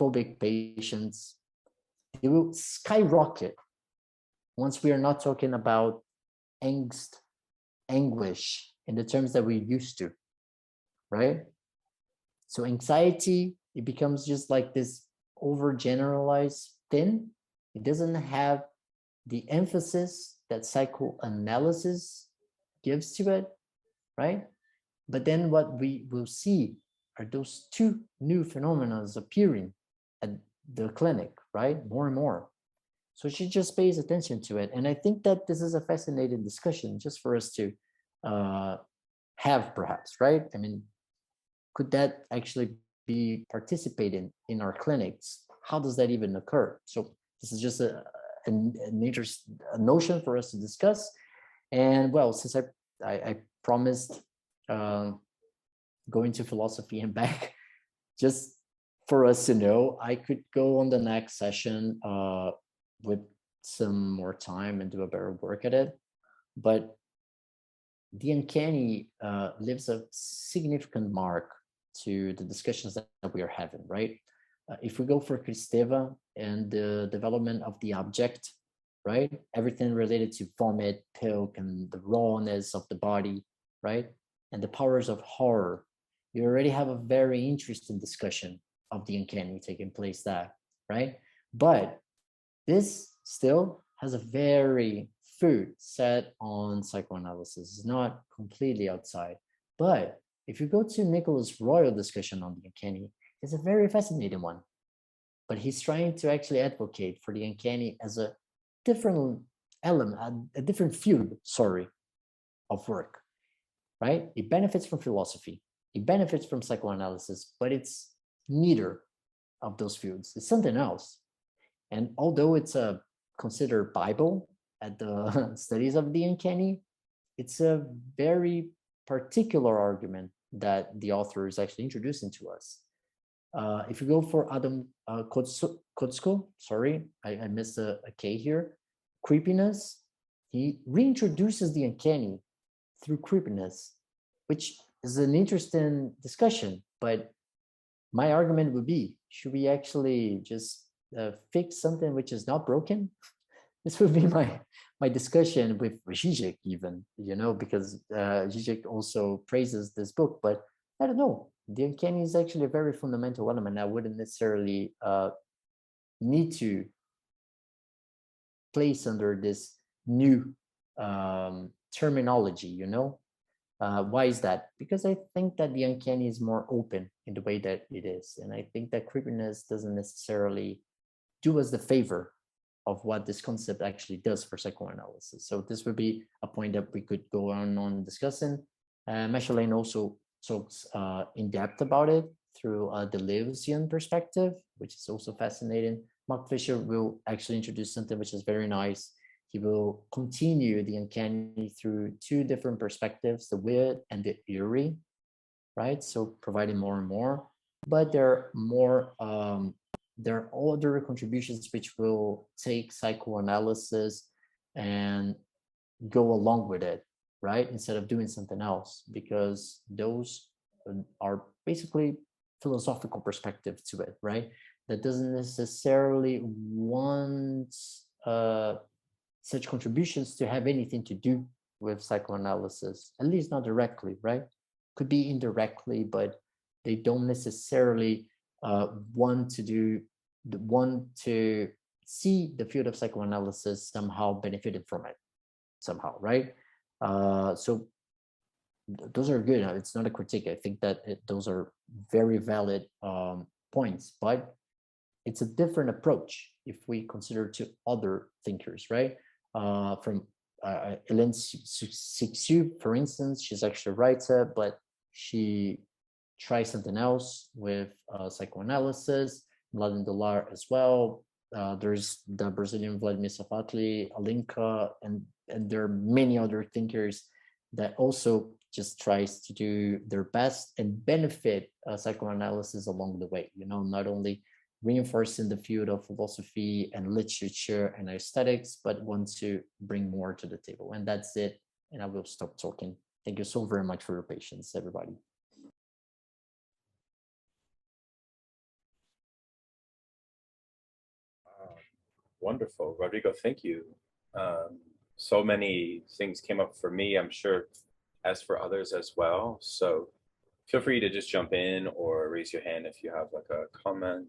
phobic patients. They will skyrocket once we are not talking about angst, anguish in the terms that we used to, right? So anxiety, it becomes just like this overgeneralized thing. It doesn't have the emphasis that psychoanalysis gives to it, right? But then what we will see are those two new phenomena appearing at the clinic, right? More and more. So she just pays attention to it. And I think that this is a fascinating discussion just for us to have, perhaps, right? I mean, could that actually be participating in our clinics? How does that even occur? So this is just an a notion for us to discuss. And well, since I promised going to philosophy and back, just for us to know, I could go on the next session with some more time and do a better work at it. But the uncanny leaves a significant mark to the discussions that we are having, right? If we go for Kristeva and the development of the object, right? Everything related to vomit, puke, and the rawness of the body, right? And the powers of horror, you already have a very interesting discussion of the uncanny taking place there, right? But this still has a very food set on psychoanalysis. It's not completely outside. But if you go to Nicholas Royal discussion on the uncanny, it's a very fascinating one. But he's trying to actually advocate for the uncanny as a different element, a different field, sorry, of work, right? It benefits from philosophy, it benefits from psychoanalysis, but it's neither of those fields. It's something else. And although it's a considered Bible at the studies of the uncanny, it's a very particular argument that the author is actually introducing to us. If you go for Adam Kotsko, sorry, I missed a K here, creepiness, he reintroduces the uncanny through creepiness, which is an interesting discussion. But my argument would be, should we actually just fix something which is not broken? This would be my discussion with Zizek, even, because Zizek also praises this book. But I don't know. The uncanny is actually a very fundamental element. I wouldn't necessarily need to place under this new terminology, Why is that? Because I think that the uncanny is more open in the way that it is. And I think that creepiness doesn't necessarily do us the favor of what this concept actually does for psychoanalysis. So this would be a point that we could go on discussing. Mechelin also talks in depth about it through a Deleuzian perspective, which is also fascinating. Mark Fisher will actually introduce something which is very nice. He will continue the uncanny through two different perspectives, the weird and the eerie, right? So providing more and more, but there are more, there are other contributions which will take psychoanalysis and go along with it, right? Instead of doing something else, because those are basically philosophical perspective to it, right? That doesn't necessarily want such contributions to have anything to do with psychoanalysis, at least not directly, right? Could be indirectly, but they don't necessarily want to see the field of psychoanalysis somehow benefited from it, somehow, right? So those are good. It's not a critique. I think that those are very valid points, but it's a different approach if we consider to other thinkers, right? From Hélène Cixous, for instance, she's actually a writer, but she tries something else with psychoanalysis. Mladen Dolar as well. There's the Brazilian Vladimir Safatli, Alinka, and there are many other thinkers that also just tries to do their best and benefit psychoanalysis along the way. Not only reinforcing the field of philosophy and literature and aesthetics, but want to bring more to the table. And that's it. And I will stop talking. Thank you so very much for your patience, everybody. Wonderful. Rodrigo, thank you. So many things came up for me, I'm sure, as for others as well. So feel free to just jump in or raise your hand if you have like a comment.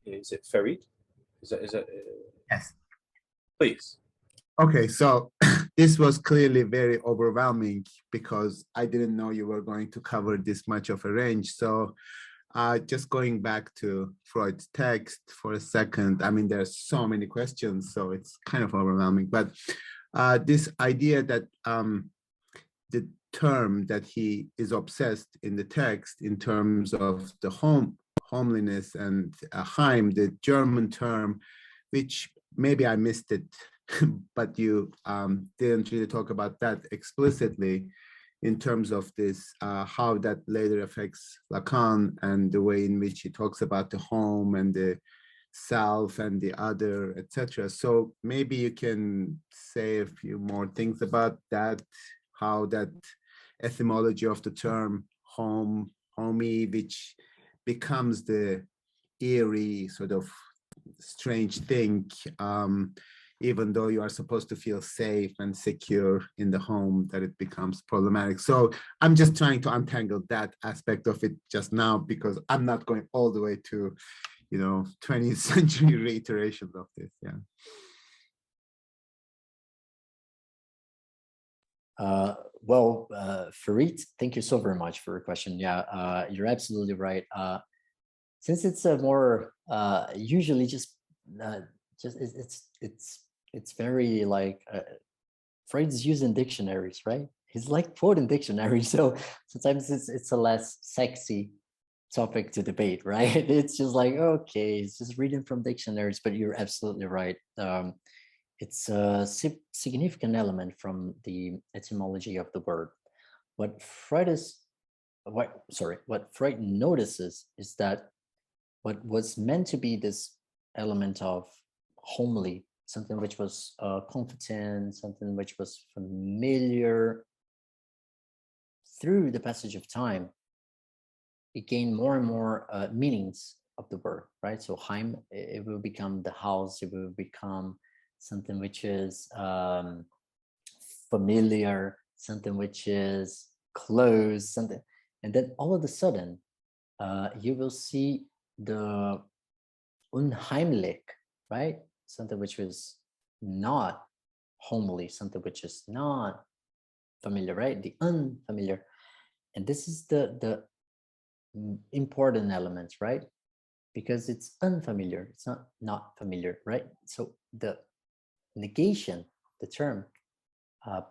Is it Farid? Is that Yes. Please. Okay, so this was clearly very overwhelming because I didn't know you were going to cover this much of a range. So just going back to Freud's text for a second, I mean, there's so many questions, so it's kind of overwhelming. But this idea that the term that he is obsessed in the text in terms of the homeliness and Heim, the German term, which maybe I missed it, but you didn't really talk about that explicitly in terms of this, how that later affects Lacan and the way in which he talks about the home and the self and the other, etc. So maybe you can say a few more things about that, how that etymology of the term home, homey, which becomes the eerie sort of strange thing, even though you are supposed to feel safe and secure in the home, that it becomes problematic. So I'm just trying to untangle that aspect of it just now, because I'm not going all the way to, 20th century reiterations of this. Yeah. Farid, thank you so very much for your question. Yeah, you're absolutely right. Since it's a more usually it's very like Freud's using dictionaries, right? He's like quoting dictionaries, so sometimes it's a less sexy topic to debate, right? It's just like, okay, it's just reading from dictionaries, but you're absolutely right. It's a significant element from the etymology of the word. What Freud notices is that what was meant to be this element of homely, something which was competent, something which was familiar, through the passage of time, it gained more and more meanings of the word, right? So Heim, it will become the house, it will become something which is familiar, something which is close, something. And then all of a sudden, you will see the unheimlich, right? Something which is not homely, something which is not familiar, right? The unfamiliar. And this is the important element, right? Because it's unfamiliar, it's not familiar, right? So the negation, the term,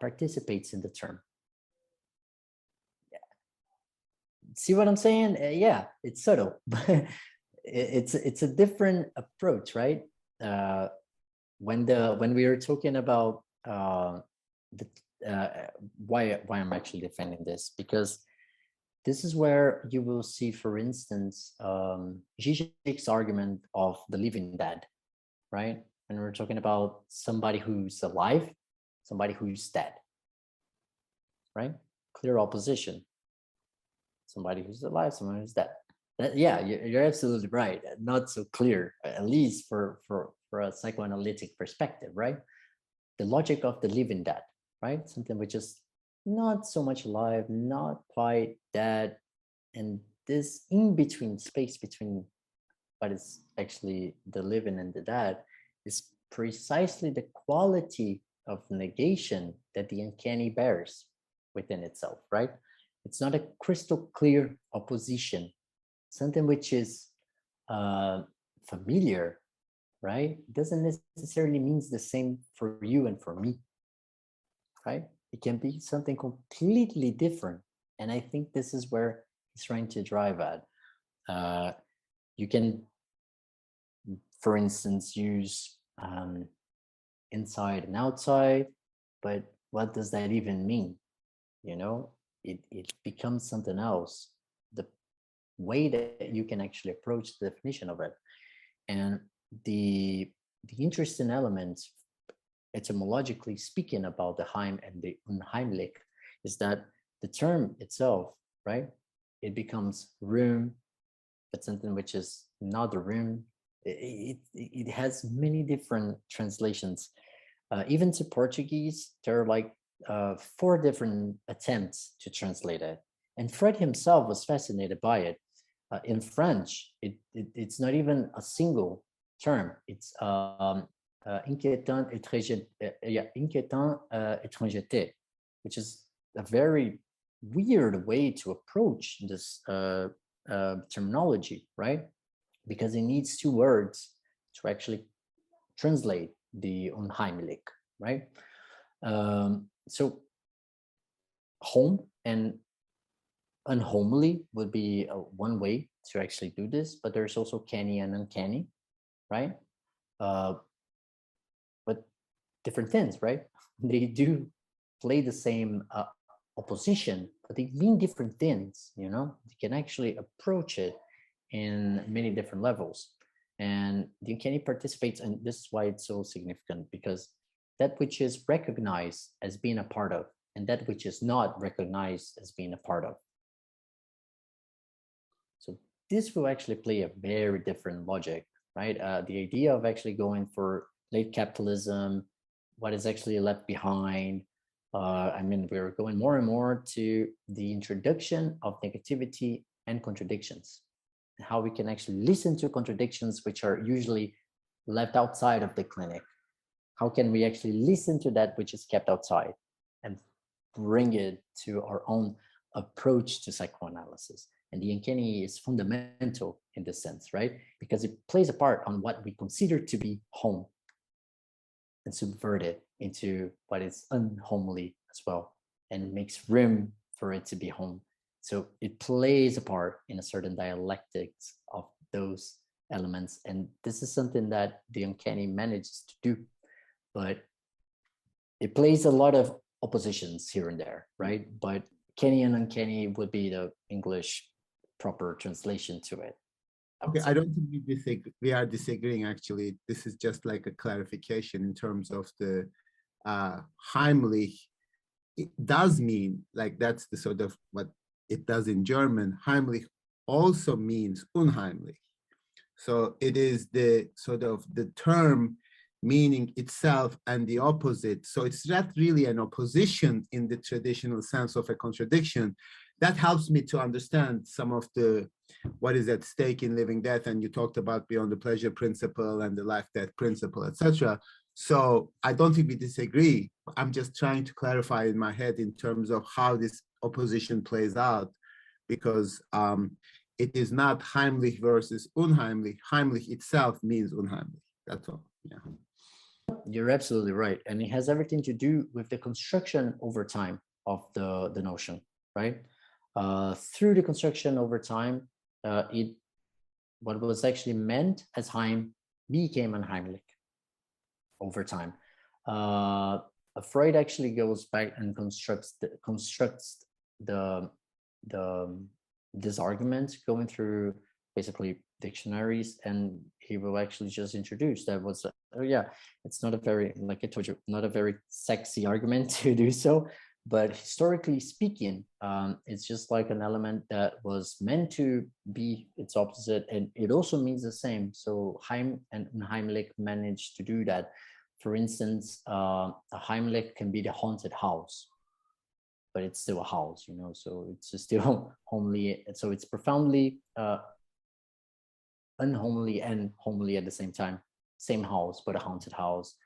participates in the term. Yeah. See what I'm saying? Yeah, it's subtle, but it's a different approach, right? When we were talking about why I'm actually defending this, because this is where you will see, for instance, Zizek's argument of the living dead, right? When we're talking about somebody who's alive, somebody who's dead, right? Clear opposition. Somebody who's alive, somebody who's dead. Yeah, you're absolutely right. Not so clear, at least for a psychoanalytic perspective, right? The logic of the living dead, right? Something which is not so much alive, not quite dead, and this in-between space between what is actually the living and the dead is precisely the quality of negation that the uncanny bears within itself, right? It's not a crystal clear opposition, something which is familiar, right? Doesn't necessarily means the same for you and for me, right? It can be something completely different. And I think this is where he's trying to drive at. You can, for instance, use inside and outside, but what does that even mean? It becomes something else. The way that you can actually approach the definition of it. And the interesting element, etymologically speaking, about the Heim and the unheimlich is that the term itself, right, it becomes room, but something which is not a room. It has many different translations. Even to Portuguese, there are like 4 different attempts to translate it. And Freud himself was fascinated by it. In French, it's not even a single term. It's inquiétant étrangeté, which is a very weird way to approach this terminology, right? Because it needs 2 words to actually translate the unheimlich, right? So home and unhomely would be one way to actually do this, but there's also canny and uncanny, right? But different things, right? They do play the same opposition, but they mean different things, you know? You can actually approach it in many different levels. And the uncanny participates, and this is why it's so significant, because that which is recognized as being a part of, and that which is not recognized as being a part of. So this will actually play a very different logic, right? The idea of actually going for late capitalism, what is actually left behind. I mean, we're going more and more to the introduction of negativity and contradictions, and how we can actually listen to contradictions which are usually left outside of the clinic. How can we actually listen to that which is kept outside and bring it to our own approach to psychoanalysis? And the uncanny is fundamental in this sense, right? Because it plays a part on what we consider to be home and subvert it into what is unhomely as well, and makes room for it to be home. So it plays a part in a certain dialectics of those elements. And this is something that the uncanny manages to do, but it plays a lot of oppositions here and there, right? But canny and uncanny would be the English proper translation to it. Okay, I don't think we are disagreeing, actually. This is just like a clarification in terms of the Heimlich. It does mean, like, that's the sort of what it does in German. Heimlich also means unheimlich. So it is the sort of the term meaning itself and the opposite. So it's not really an opposition in the traditional sense of a contradiction. That helps me to understand some of the what is at stake in living death. And you talked about beyond the pleasure principle and the life-death principle, etc. So I don't think we disagree. I'm just trying to clarify in my head in terms of how this opposition plays out, because it is not Heimlich versus unheimlich. Heimlich itself means unheimlich. That's all. Yeah. You're absolutely right. And it has everything to do with the construction over time of the notion, right? Through the construction over time, what was actually meant as Heim became unheimlich over time. Freud actually goes back and constructs this argument, going through basically dictionaries, and he will actually just introduce that was oh yeah, it's not a very, like I told you, not a very sexy argument to do so, but historically speaking, it's just like an element that was meant to be its opposite, and it also means the same. So Heim and Heimlich managed to do that. For instance, a Heimlich can be the haunted house, but it's still a house, you know, so it's still homely. So it's profoundly unhomely and homely at the same time. Same house, but a haunted house.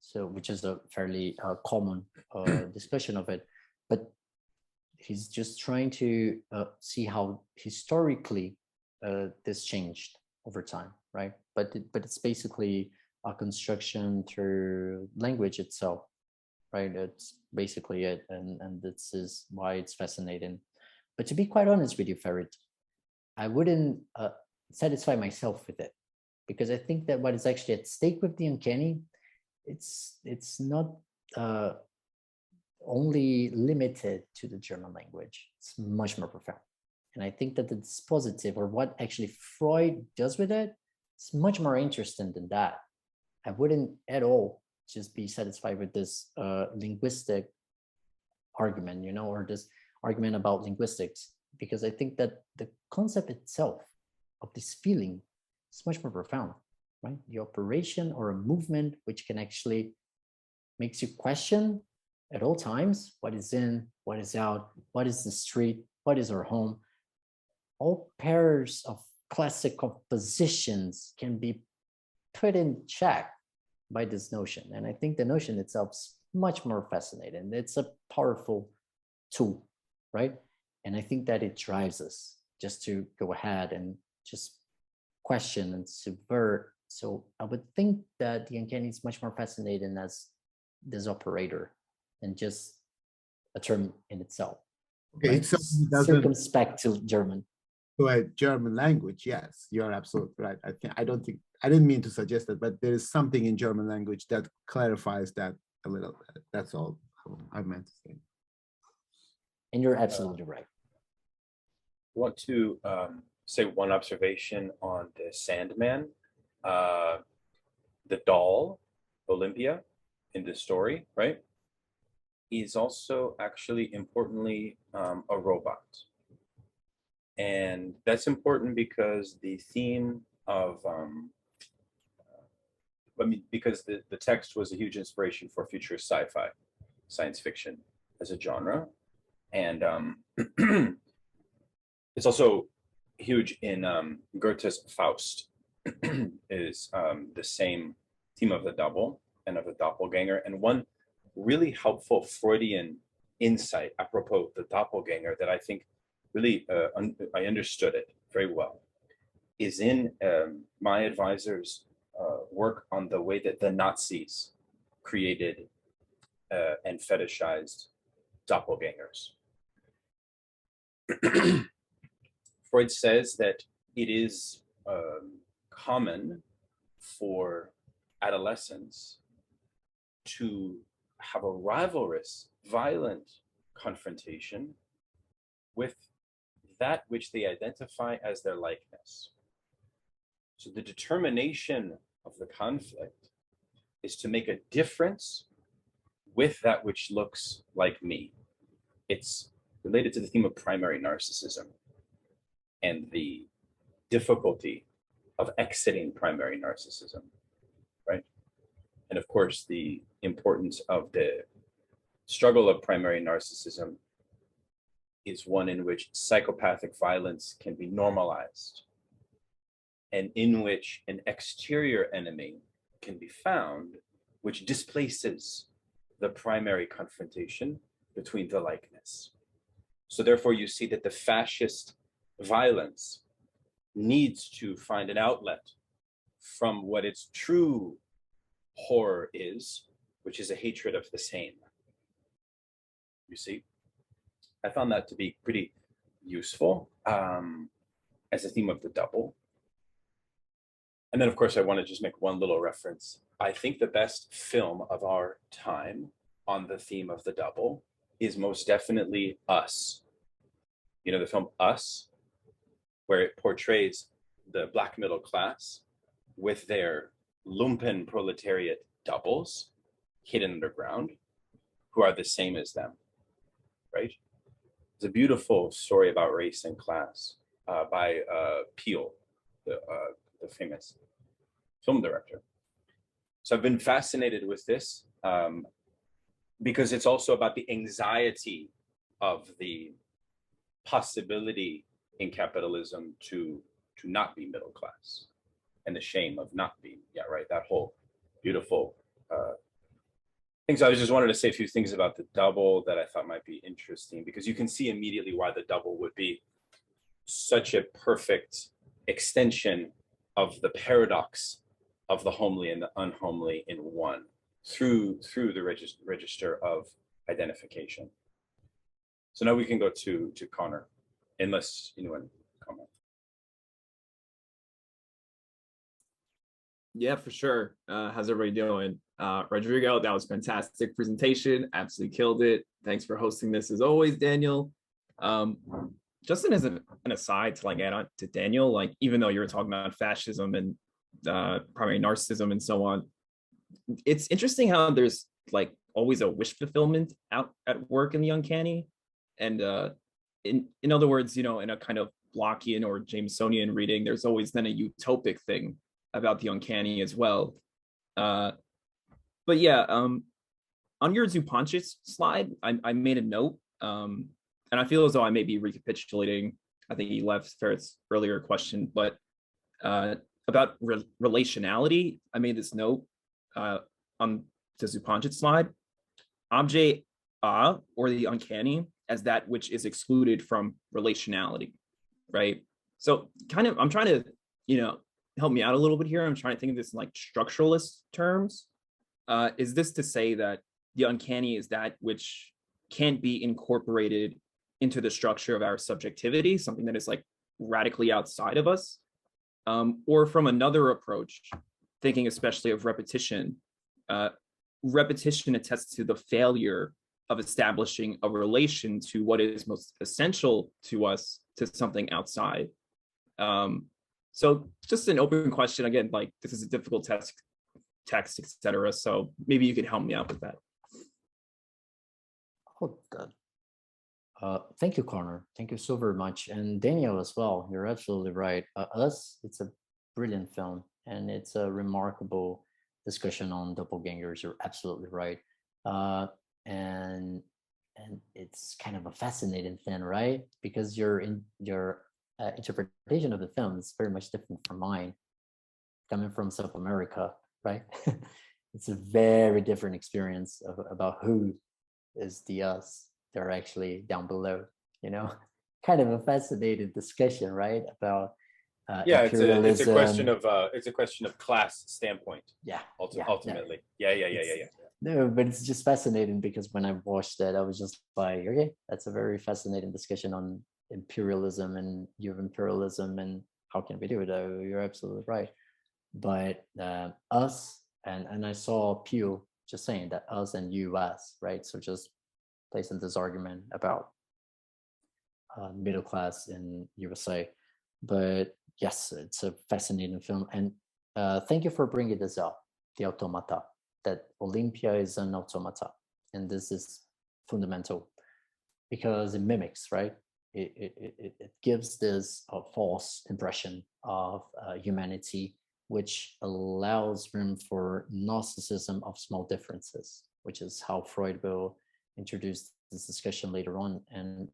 So, which is a fairly common discussion of it. But he's just trying to see how historically this changed over time, right? But it's basically a construction through language itself, right? It's basically it, and this is why it's fascinating. But to be quite honest with you, Farid, I wouldn't satisfy myself with it, because I think that what is actually at stake with the uncanny, it's not only limited to the German language. It's much more profound. And I think that the dispositive, or what actually Freud does with it, is much more interesting than that. I wouldn't at all just be satisfied with this linguistic argument, you know, or this argument about linguistics, because I think that the concept itself of this feeling is much more profound, right? The operation or a movement which can actually makes you question at all times what is in, what is out, what is the street, what is our home. All pairs of classical positions can be put in check by this notion. And I think the notion itself is much more fascinating. It's a powerful tool, right? And I think that it drives us just to go ahead and just question and subvert. So I would think that the uncanny is much more fascinating as this operator than just a term in itself. Okay, Right? it certainly doesn't Circumspect to German. to a German language. Yes, you're absolutely right. I don't think, I didn't mean to suggest that, but there is something in German language that clarifies that a little bit. That's all I meant to say. And you're absolutely right. I want to say one observation on the Sandman. The doll, Olympia, in the story, right, is also actually importantly a robot. And that's important because the theme of, because the text was a huge inspiration for future sci-fi, science fiction as a genre. And it's also huge in Goethe's Faust, is the same theme of the double and of the doppelgänger. And one really helpful Freudian insight apropos the doppelgänger that I think really I understood it very well is in my advisor's work on the way that the Nazis created and fetishized doppelgängers. Freud says that it is common for adolescents to have a rivalrous, violent confrontation with that which they identify as their likeness. So the determination of the conflict is to make a difference with that which looks like me. It's related to the theme of primary narcissism and the difficulty of exiting primary narcissism, right? And of course, the importance of the struggle of primary narcissism is one in which psychopathic violence can be normalized and in which an exterior enemy can be found, which displaces the primary confrontation between the likeness. So therefore, you see that the fascist violence needs to find an outlet from what its true horror is, which is a hatred of the same. You see, I found that to be pretty useful as a theme of the double. And then, of course, I want to just make one little reference. I think the best film of our time on the theme of the double is most definitely Us. You know, the film Us, where it portrays the Black middle class with their lumpen proletariat doubles hidden underground, who are the same as them, right? It's a beautiful story about race and class by Peele, the famous film director. So I've been fascinated with this because it's also about the anxiety of the possibility in capitalism to not be middle class and the shame of not being, that whole beautiful thing. So I just wanted to say a few things about the double that I thought might be interesting, because you can see immediately why the double would be such a perfect extension of the paradox of the homely and the unhomely in one through the register of identification. So now we can go to Connor, unless anyone comment. Yeah, for sure. How's everybody doing? Rodrigo, that was fantastic presentation. Absolutely killed it. Thanks for hosting this as always, Daniel. Just as an aside to add on to Daniel, even though you were talking about fascism and primary narcissism and so on, it's interesting how there's always a wish fulfillment out at work in the Uncanny. And in other words, in a kind of Lockean or Jamesonian reading, there's always then a utopic thing about the Uncanny as well. But yeah, on your Zupanchich slide, I made a note, and I feel as though I may be recapitulating, I think he left Ferret's earlier question, but about relationality, I made this note on the Zupanchich slide. Objet A, or the Uncanny, as that which is excluded from relationality, right? So I'm trying to, help me out a little bit here. I'm trying to think of this in structuralist terms. Is this to say that the uncanny is that which can't be incorporated into the structure of our subjectivity, something that is like radically outside of us. Or from another approach, thinking especially of repetition, repetition attests to the failure of establishing a relation to what is most essential to us, to something outside. So just an open question. Again, like this is a difficult text, etc. So maybe you could help me out with that. Thank you, Connor. Thank you so very much. And Daniel as well. You're absolutely right. Us, it's a brilliant film, and it's a remarkable discussion on doppelgangers. You're absolutely right. And it's kind of a fascinating thing, right? Because your interpretation of the film is very much different from mine, coming from South America, right? It's a very different experience about who is the us. They're actually down below, kind of a fascinating discussion, right? About it's a question of class standpoint. Yeah. Ultimately. Yeah. Yeah. No, but it's just fascinating because when I watched that, I was just like, okay, that's a very fascinating discussion on imperialism and view of imperialism and how can we do it? Oh, you're absolutely right. But us, and I saw Pew just saying that us and US, right? So just placing this argument about middle class in USA. But yes, it's a fascinating film. And thank you for bringing this up, the automata, that Olympia is an automata. And this is fundamental because it mimics, right? It gives this false impression of humanity, which allows room for narcissism of small differences, which is how Freud will introduce this discussion later on. And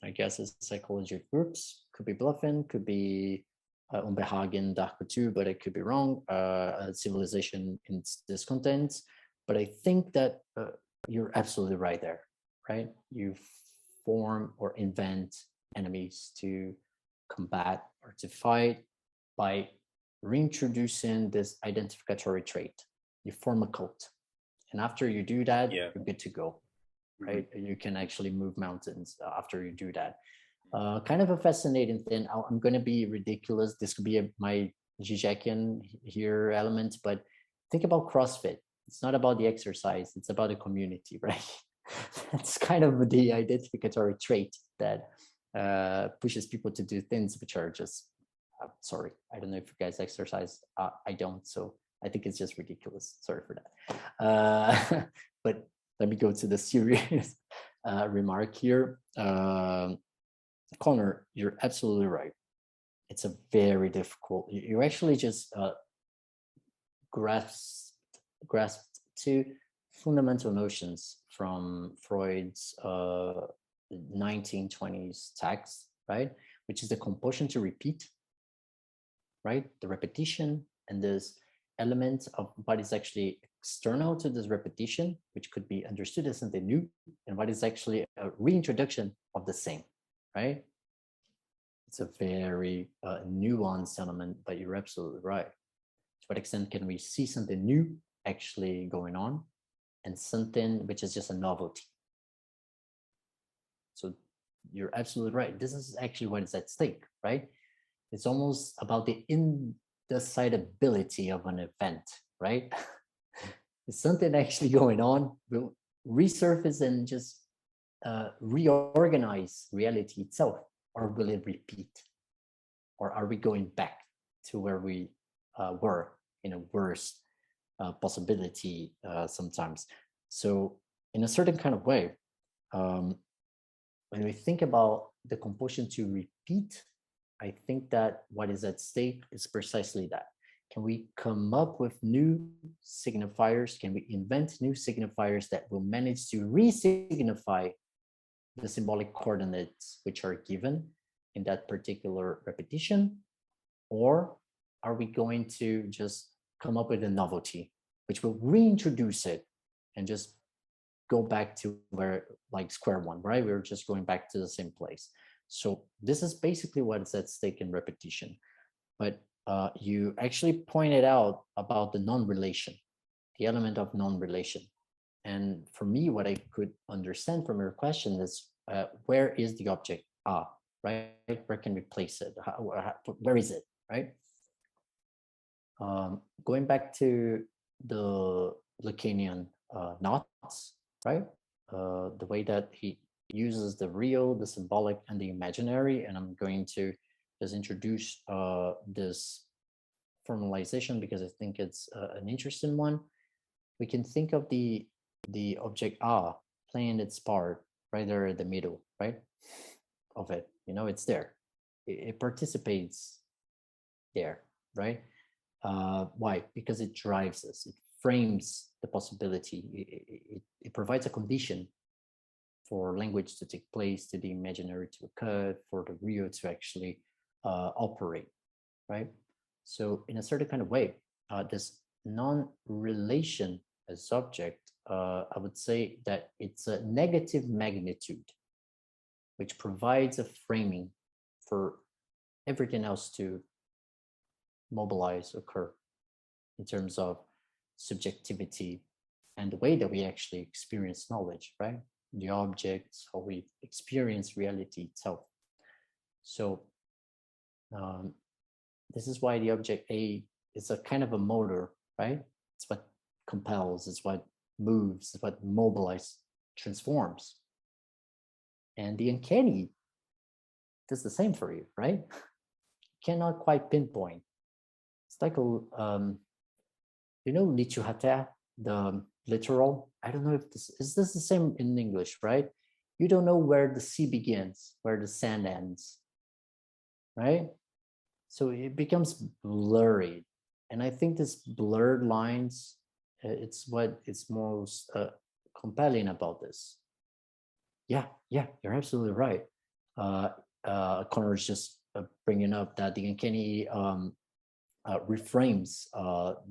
I guess it's psychology of groups, could be bluffing, could be Unbehagen, Darko too, but it could be wrong. Civilization in discontent. But I think that you're absolutely right there, right? You form or invent enemies to combat or to fight by reintroducing this identificatory trait. You form a cult. And after you do that, you're good to go, right? Mm-hmm. You can actually move mountains after you do that. Kind of a fascinating thing. I'm going to be ridiculous. This could be my Zizekian here element, but think about CrossFit. It's not about the exercise. It's about the community, right? That's kind of the identificatory trait that pushes people to do things which are just, sorry, I don't know if you guys exercise. I don't, so I think it's just ridiculous. Sorry for that. But let me go to the serious remark here. Connor, you're absolutely right. It's a very difficult, you actually just grasped two fundamental notions from Freud's 1920s text, right? Which is the compulsion to repeat, right? The repetition and this element of what is actually external to this repetition, which could be understood as something new, and what is actually a reintroduction of the same, right? It's a very nuanced element, but you're absolutely right. To what extent can we see something new actually going on and something which is just a novelty? So you're absolutely right. This is actually what is at stake, right? It's almost about the indecidability of an event, right? Is something actually going on, will resurface and just reorganize reality itself, or will it repeat? Or are we going back to where we were in a worse possibility sometimes? So in a certain kind of way, when we think about the compulsion to repeat, I think that what is at stake is precisely that. Can we come up with new signifiers? Can we invent new signifiers that will manage to re-signify the symbolic coordinates which are given in that particular repetition? Or are we going to just come up with a novelty which will reintroduce it and just go back to where, like, square one, right? We're just going back to the same place. So this is basically what is at stake in repetition. But you actually pointed out about the non-relation, the element of non-relation. And for me, what I could understand from your question is where is the object right? Where can we place it? Where is it, right? Going back to the Lacanian knots, right? The way that he uses the real, the symbolic, and the imaginary, and I'm going to just introduce this formalization because I think it's an interesting one. We can think of the object playing its part right there in the middle, right, of it. You know, it's there. It participates there, right? Why? Because it drives us. It frames the possibility. It provides a condition for language to take place, to the imaginary to occur, for the real to actually operate, right? So in a certain kind of way, this non-relation as subject, I would say that it's a negative magnitude, which provides a framing for everything else to mobilize, occur in terms of subjectivity and the way that we actually experience knowledge, right? The objects, how we experience reality itself. So this is why the object A is a kind of a motor, right? It's what compels, it's what moves, it's what mobilizes, transforms. And the uncanny does the same for you, right? Cannot quite pinpoint. It's like Nichuhata, the literal. I don't know if this is the same in English, right? You don't know where the sea begins, where the sand ends, right? So it becomes blurry. And I think this blurred lines, it's what is most compelling about this. Yeah, you're absolutely right. Connor's just bringing up that the uncanny reframes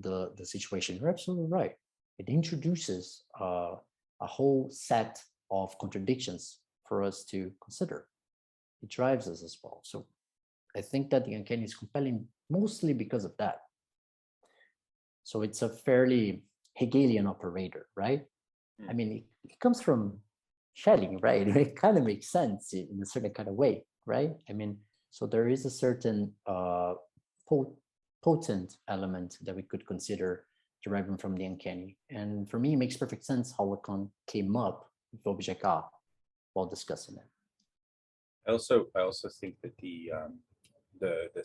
the situation. You're absolutely right. It introduces a whole set of contradictions for us to consider. It drives us as well. So I think that the uncanny is compelling mostly because of that. So it's a fairly Hegelian operator, right? I mean, it comes from Shelley, right? It kind of makes sense in a certain kind of way, right? I mean, so there is a certain potent element that we could consider deriving from the uncanny. And for me, it makes perfect sense how Lacan came up with object A while discussing it. I also think that the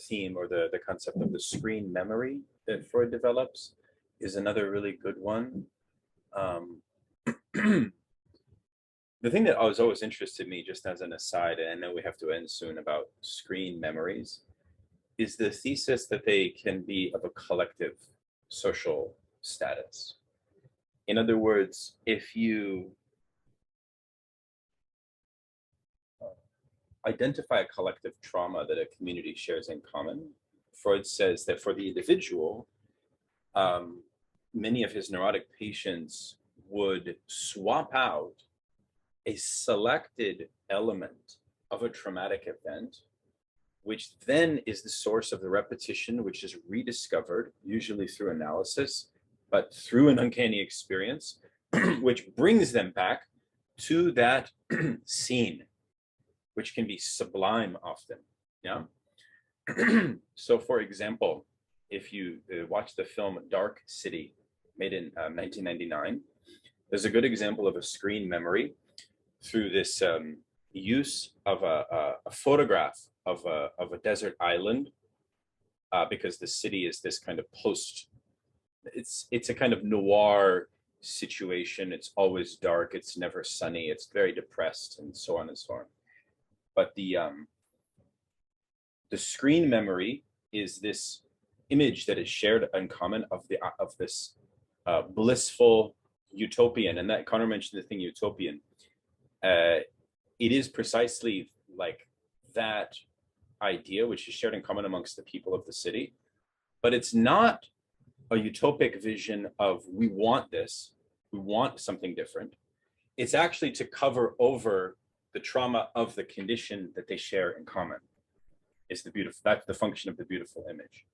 theme or the concept of the screen memory that Freud develops is another really good one. The thing that always interested me, just as an aside, and I know we have to end soon, about screen memories, is the thesis that they can be of a collective social status. In other words, if you identify a collective trauma that a community shares in common, Freud says that for the individual, many of his neurotic patients would swap out a selected element of a traumatic event, which then is the source of the repetition, which is rediscovered, usually through analysis, but through an uncanny experience, which brings them back to that scene, which can be sublime often. Yeah. So, for example, if you watch the film Dark City, made in 1999, there's a good example of a screen memory through this use of a photograph of a desert island, because the city is this kind of it's a kind of noir situation. It's always dark. It's never sunny. It's very depressed, and so on and so on. But the screen memory is this image that is shared in common of this blissful utopian, and that Connor mentioned the thing utopian. It is precisely like that idea, which is shared in common amongst the people of the city, but it's not a utopic vision of we want this, we want something different. It's actually to cover over the trauma of the condition that they share in common. It's that's the function of the beautiful image.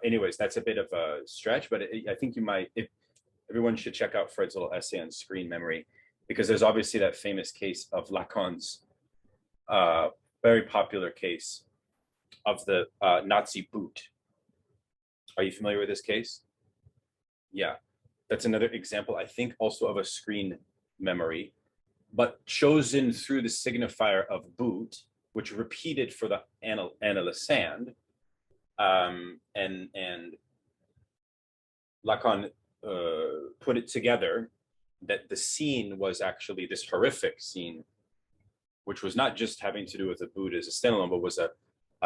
Anyways, that's a bit of a stretch, but I think you might, everyone should check out Freud's little essay on screen memory, because there's obviously that famous case of Lacan's very popular case of the Nazi boot. Are you familiar with this case? Yeah, that's another example, I think, also of a screen memory, but chosen through the signifier of boot, which repeated for the analysand, and Lacan put it together that the scene was actually this horrific scene, which was not just having to do with a boot as a standalone, but was a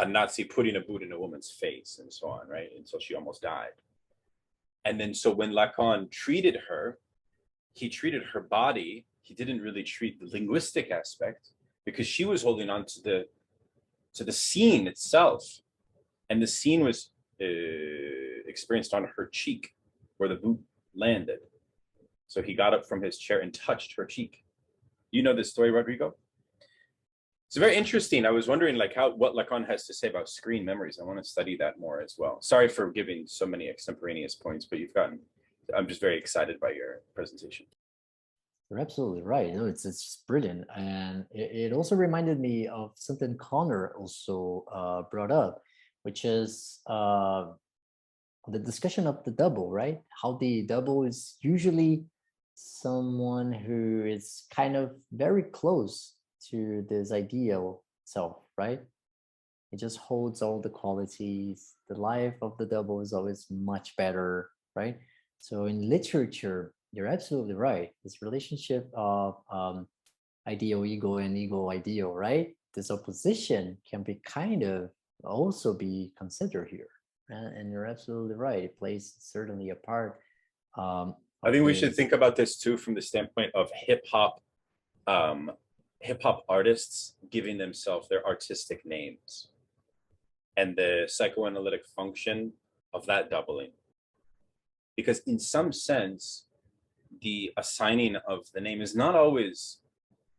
Nazi putting a boot in a woman's face and so on, right? Until she almost died. And then so when Lacan treated her, he treated her body. He didn't really treat the linguistic aspect, because she was holding on to the scene itself. And the scene was experienced on her cheek where the boot landed. So he got up from his chair and touched her cheek. You know this story, Rodrigo? It's very interesting. I was wondering what Lacan has to say about screen memories. I want to study that more as well. Sorry for giving so many extemporaneous points, but I'm just very excited by your presentation. You're absolutely right. No, it's brilliant. And it also reminded me of something Connor also brought up, which is the discussion of the double, right? How the double is usually someone who is kind of very close to this ideal self, right? It just holds all the qualities. The life of the double is always much better, right? So in literature, you're absolutely right. This relationship of ideal ego and ego ideal, right? This opposition can be kind of also be considered here. And you're absolutely right. It plays certainly a part. I think we should think about this too from the standpoint of hip hop artists giving themselves their artistic names, and the psychoanalytic function of that doubling. Because in some sense, the assigning of the name is not always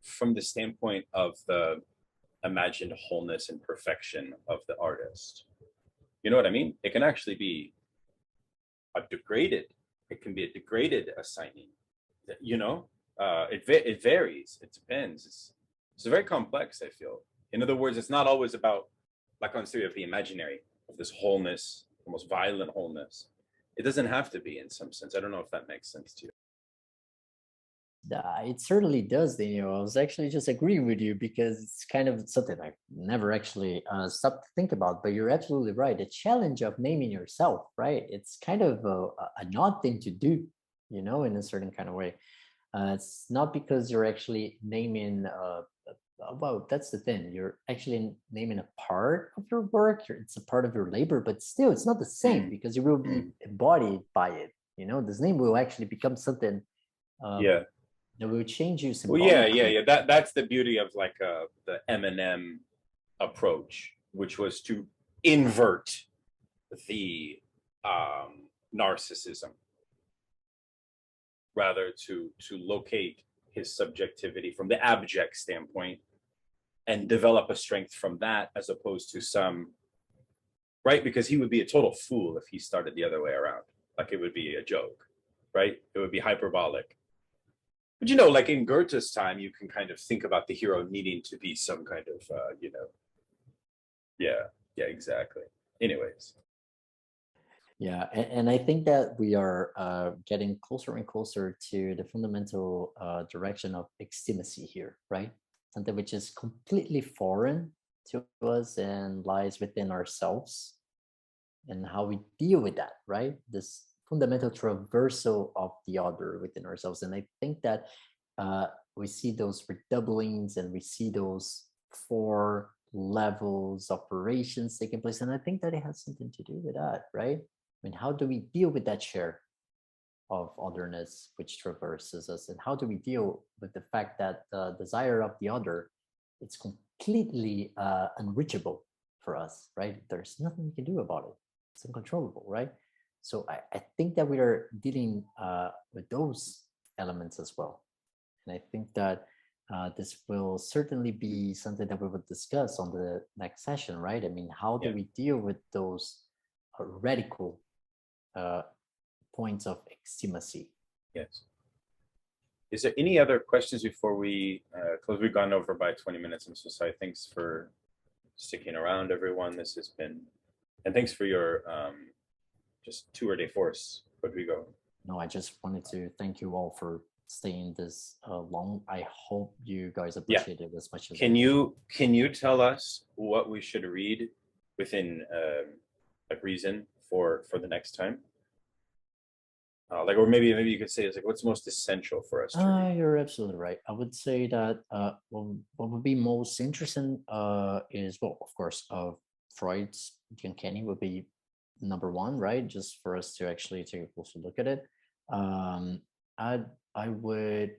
from the standpoint of the imagined wholeness and perfection of the artist. You know what I mean? It can actually be it can be a degraded assigning, you know? It varies, it depends. It's very complex, I feel. In other words, it's not always about Lacan's theory of the imaginary, of this wholeness, almost violent wholeness. It doesn't have to be, in some sense. I don't know if that makes sense to you. It certainly does, Daniel. I was actually just agreeing with you, because it's kind of something I never actually stopped to think about, but you're absolutely right. The challenge of naming yourself, right? It's kind of an odd thing to do, you know, in a certain kind of way. It's not because you're actually naming, well, that's the thing. You're actually naming a part of your work. It's a part of your labor, but still, it's not the same, because you will be embodied by it. You know, this name will actually become something. That will change you symbolically. Well, yeah. That's the beauty of the Eminem approach, which was to invert the narcissism, rather to locate his subjectivity from the abject standpoint and develop a strength from that, as opposed to some, right? Because he would be a total fool if he started the other way around. Like, it would be a joke, right? It would be hyperbolic. But, you know, like in Goethe's time, you can kind of think about the hero needing to be some kind of, yeah, exactly. Anyways. Yeah, and I think that we are getting closer and closer to the fundamental direction of extimacy here, right? Something which is completely foreign to us and lies within ourselves, and how we deal with that, right? This fundamental traversal of the other within ourselves. And I think that we see those redoublings, and we see those 4 levels operations taking place. And I think that it has something to do with that, right? I mean, how do we deal with that share of otherness which traverses us? And how do we deal with the fact that the desire of the other, it's completely unreachable for us, right? There's nothing we can do about it. It's uncontrollable, right? So I think that we are dealing with those elements as well. And I think that this will certainly be something that we will discuss on the next session, right? I mean, how do we deal with those radical points of extimacy, Yes. Is there any other questions before we close? We've gone over by 20 minutes. I'm so sorry. Thanks for sticking around, everyone. This has been, and thanks for your just tour de force, Rodrigo. No, I just wanted to thank you all for staying this long. I hope you guys appreciate it as much as Can you tell us what we should read within like reason for the next time? Like, or maybe you could say it's like, what's most essential for us to read? You're absolutely right. I would say that what would be most interesting is, well, of course, Freud's Uncanny would be number one, right? Just for us to actually take a closer look at it. I would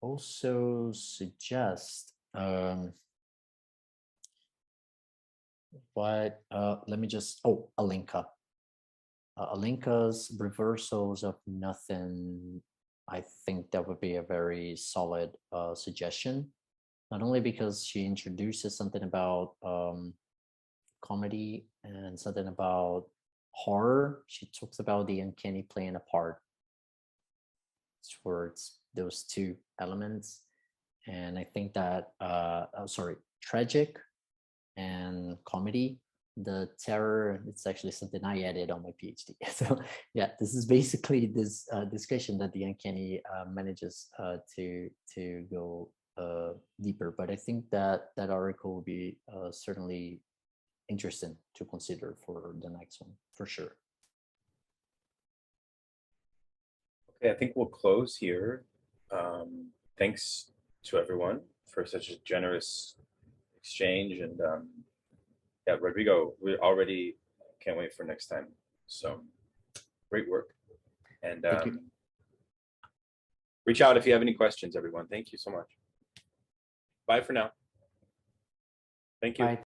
also suggest let me just Alinka. Alinka's Reversals of Nothing. I think that would be a very solid suggestion, not only because she introduces something about comedy and something about horror. She talks about the uncanny playing a part towards those two elements. And I think that, tragic and comedy, the terror, it's actually something I added on my PhD. So yeah, this is basically this discussion that the Uncanny manages to go deeper. But I think that article will be certainly interesting to consider for the next one, for sure. Okay, I think we'll close here. Thanks to everyone for such a generous exchange, and yeah, Rodrigo, we already can't wait for next time. So great work, and reach out if you have any questions, everyone. Thank you so much. Bye for now. Thank you. Bye.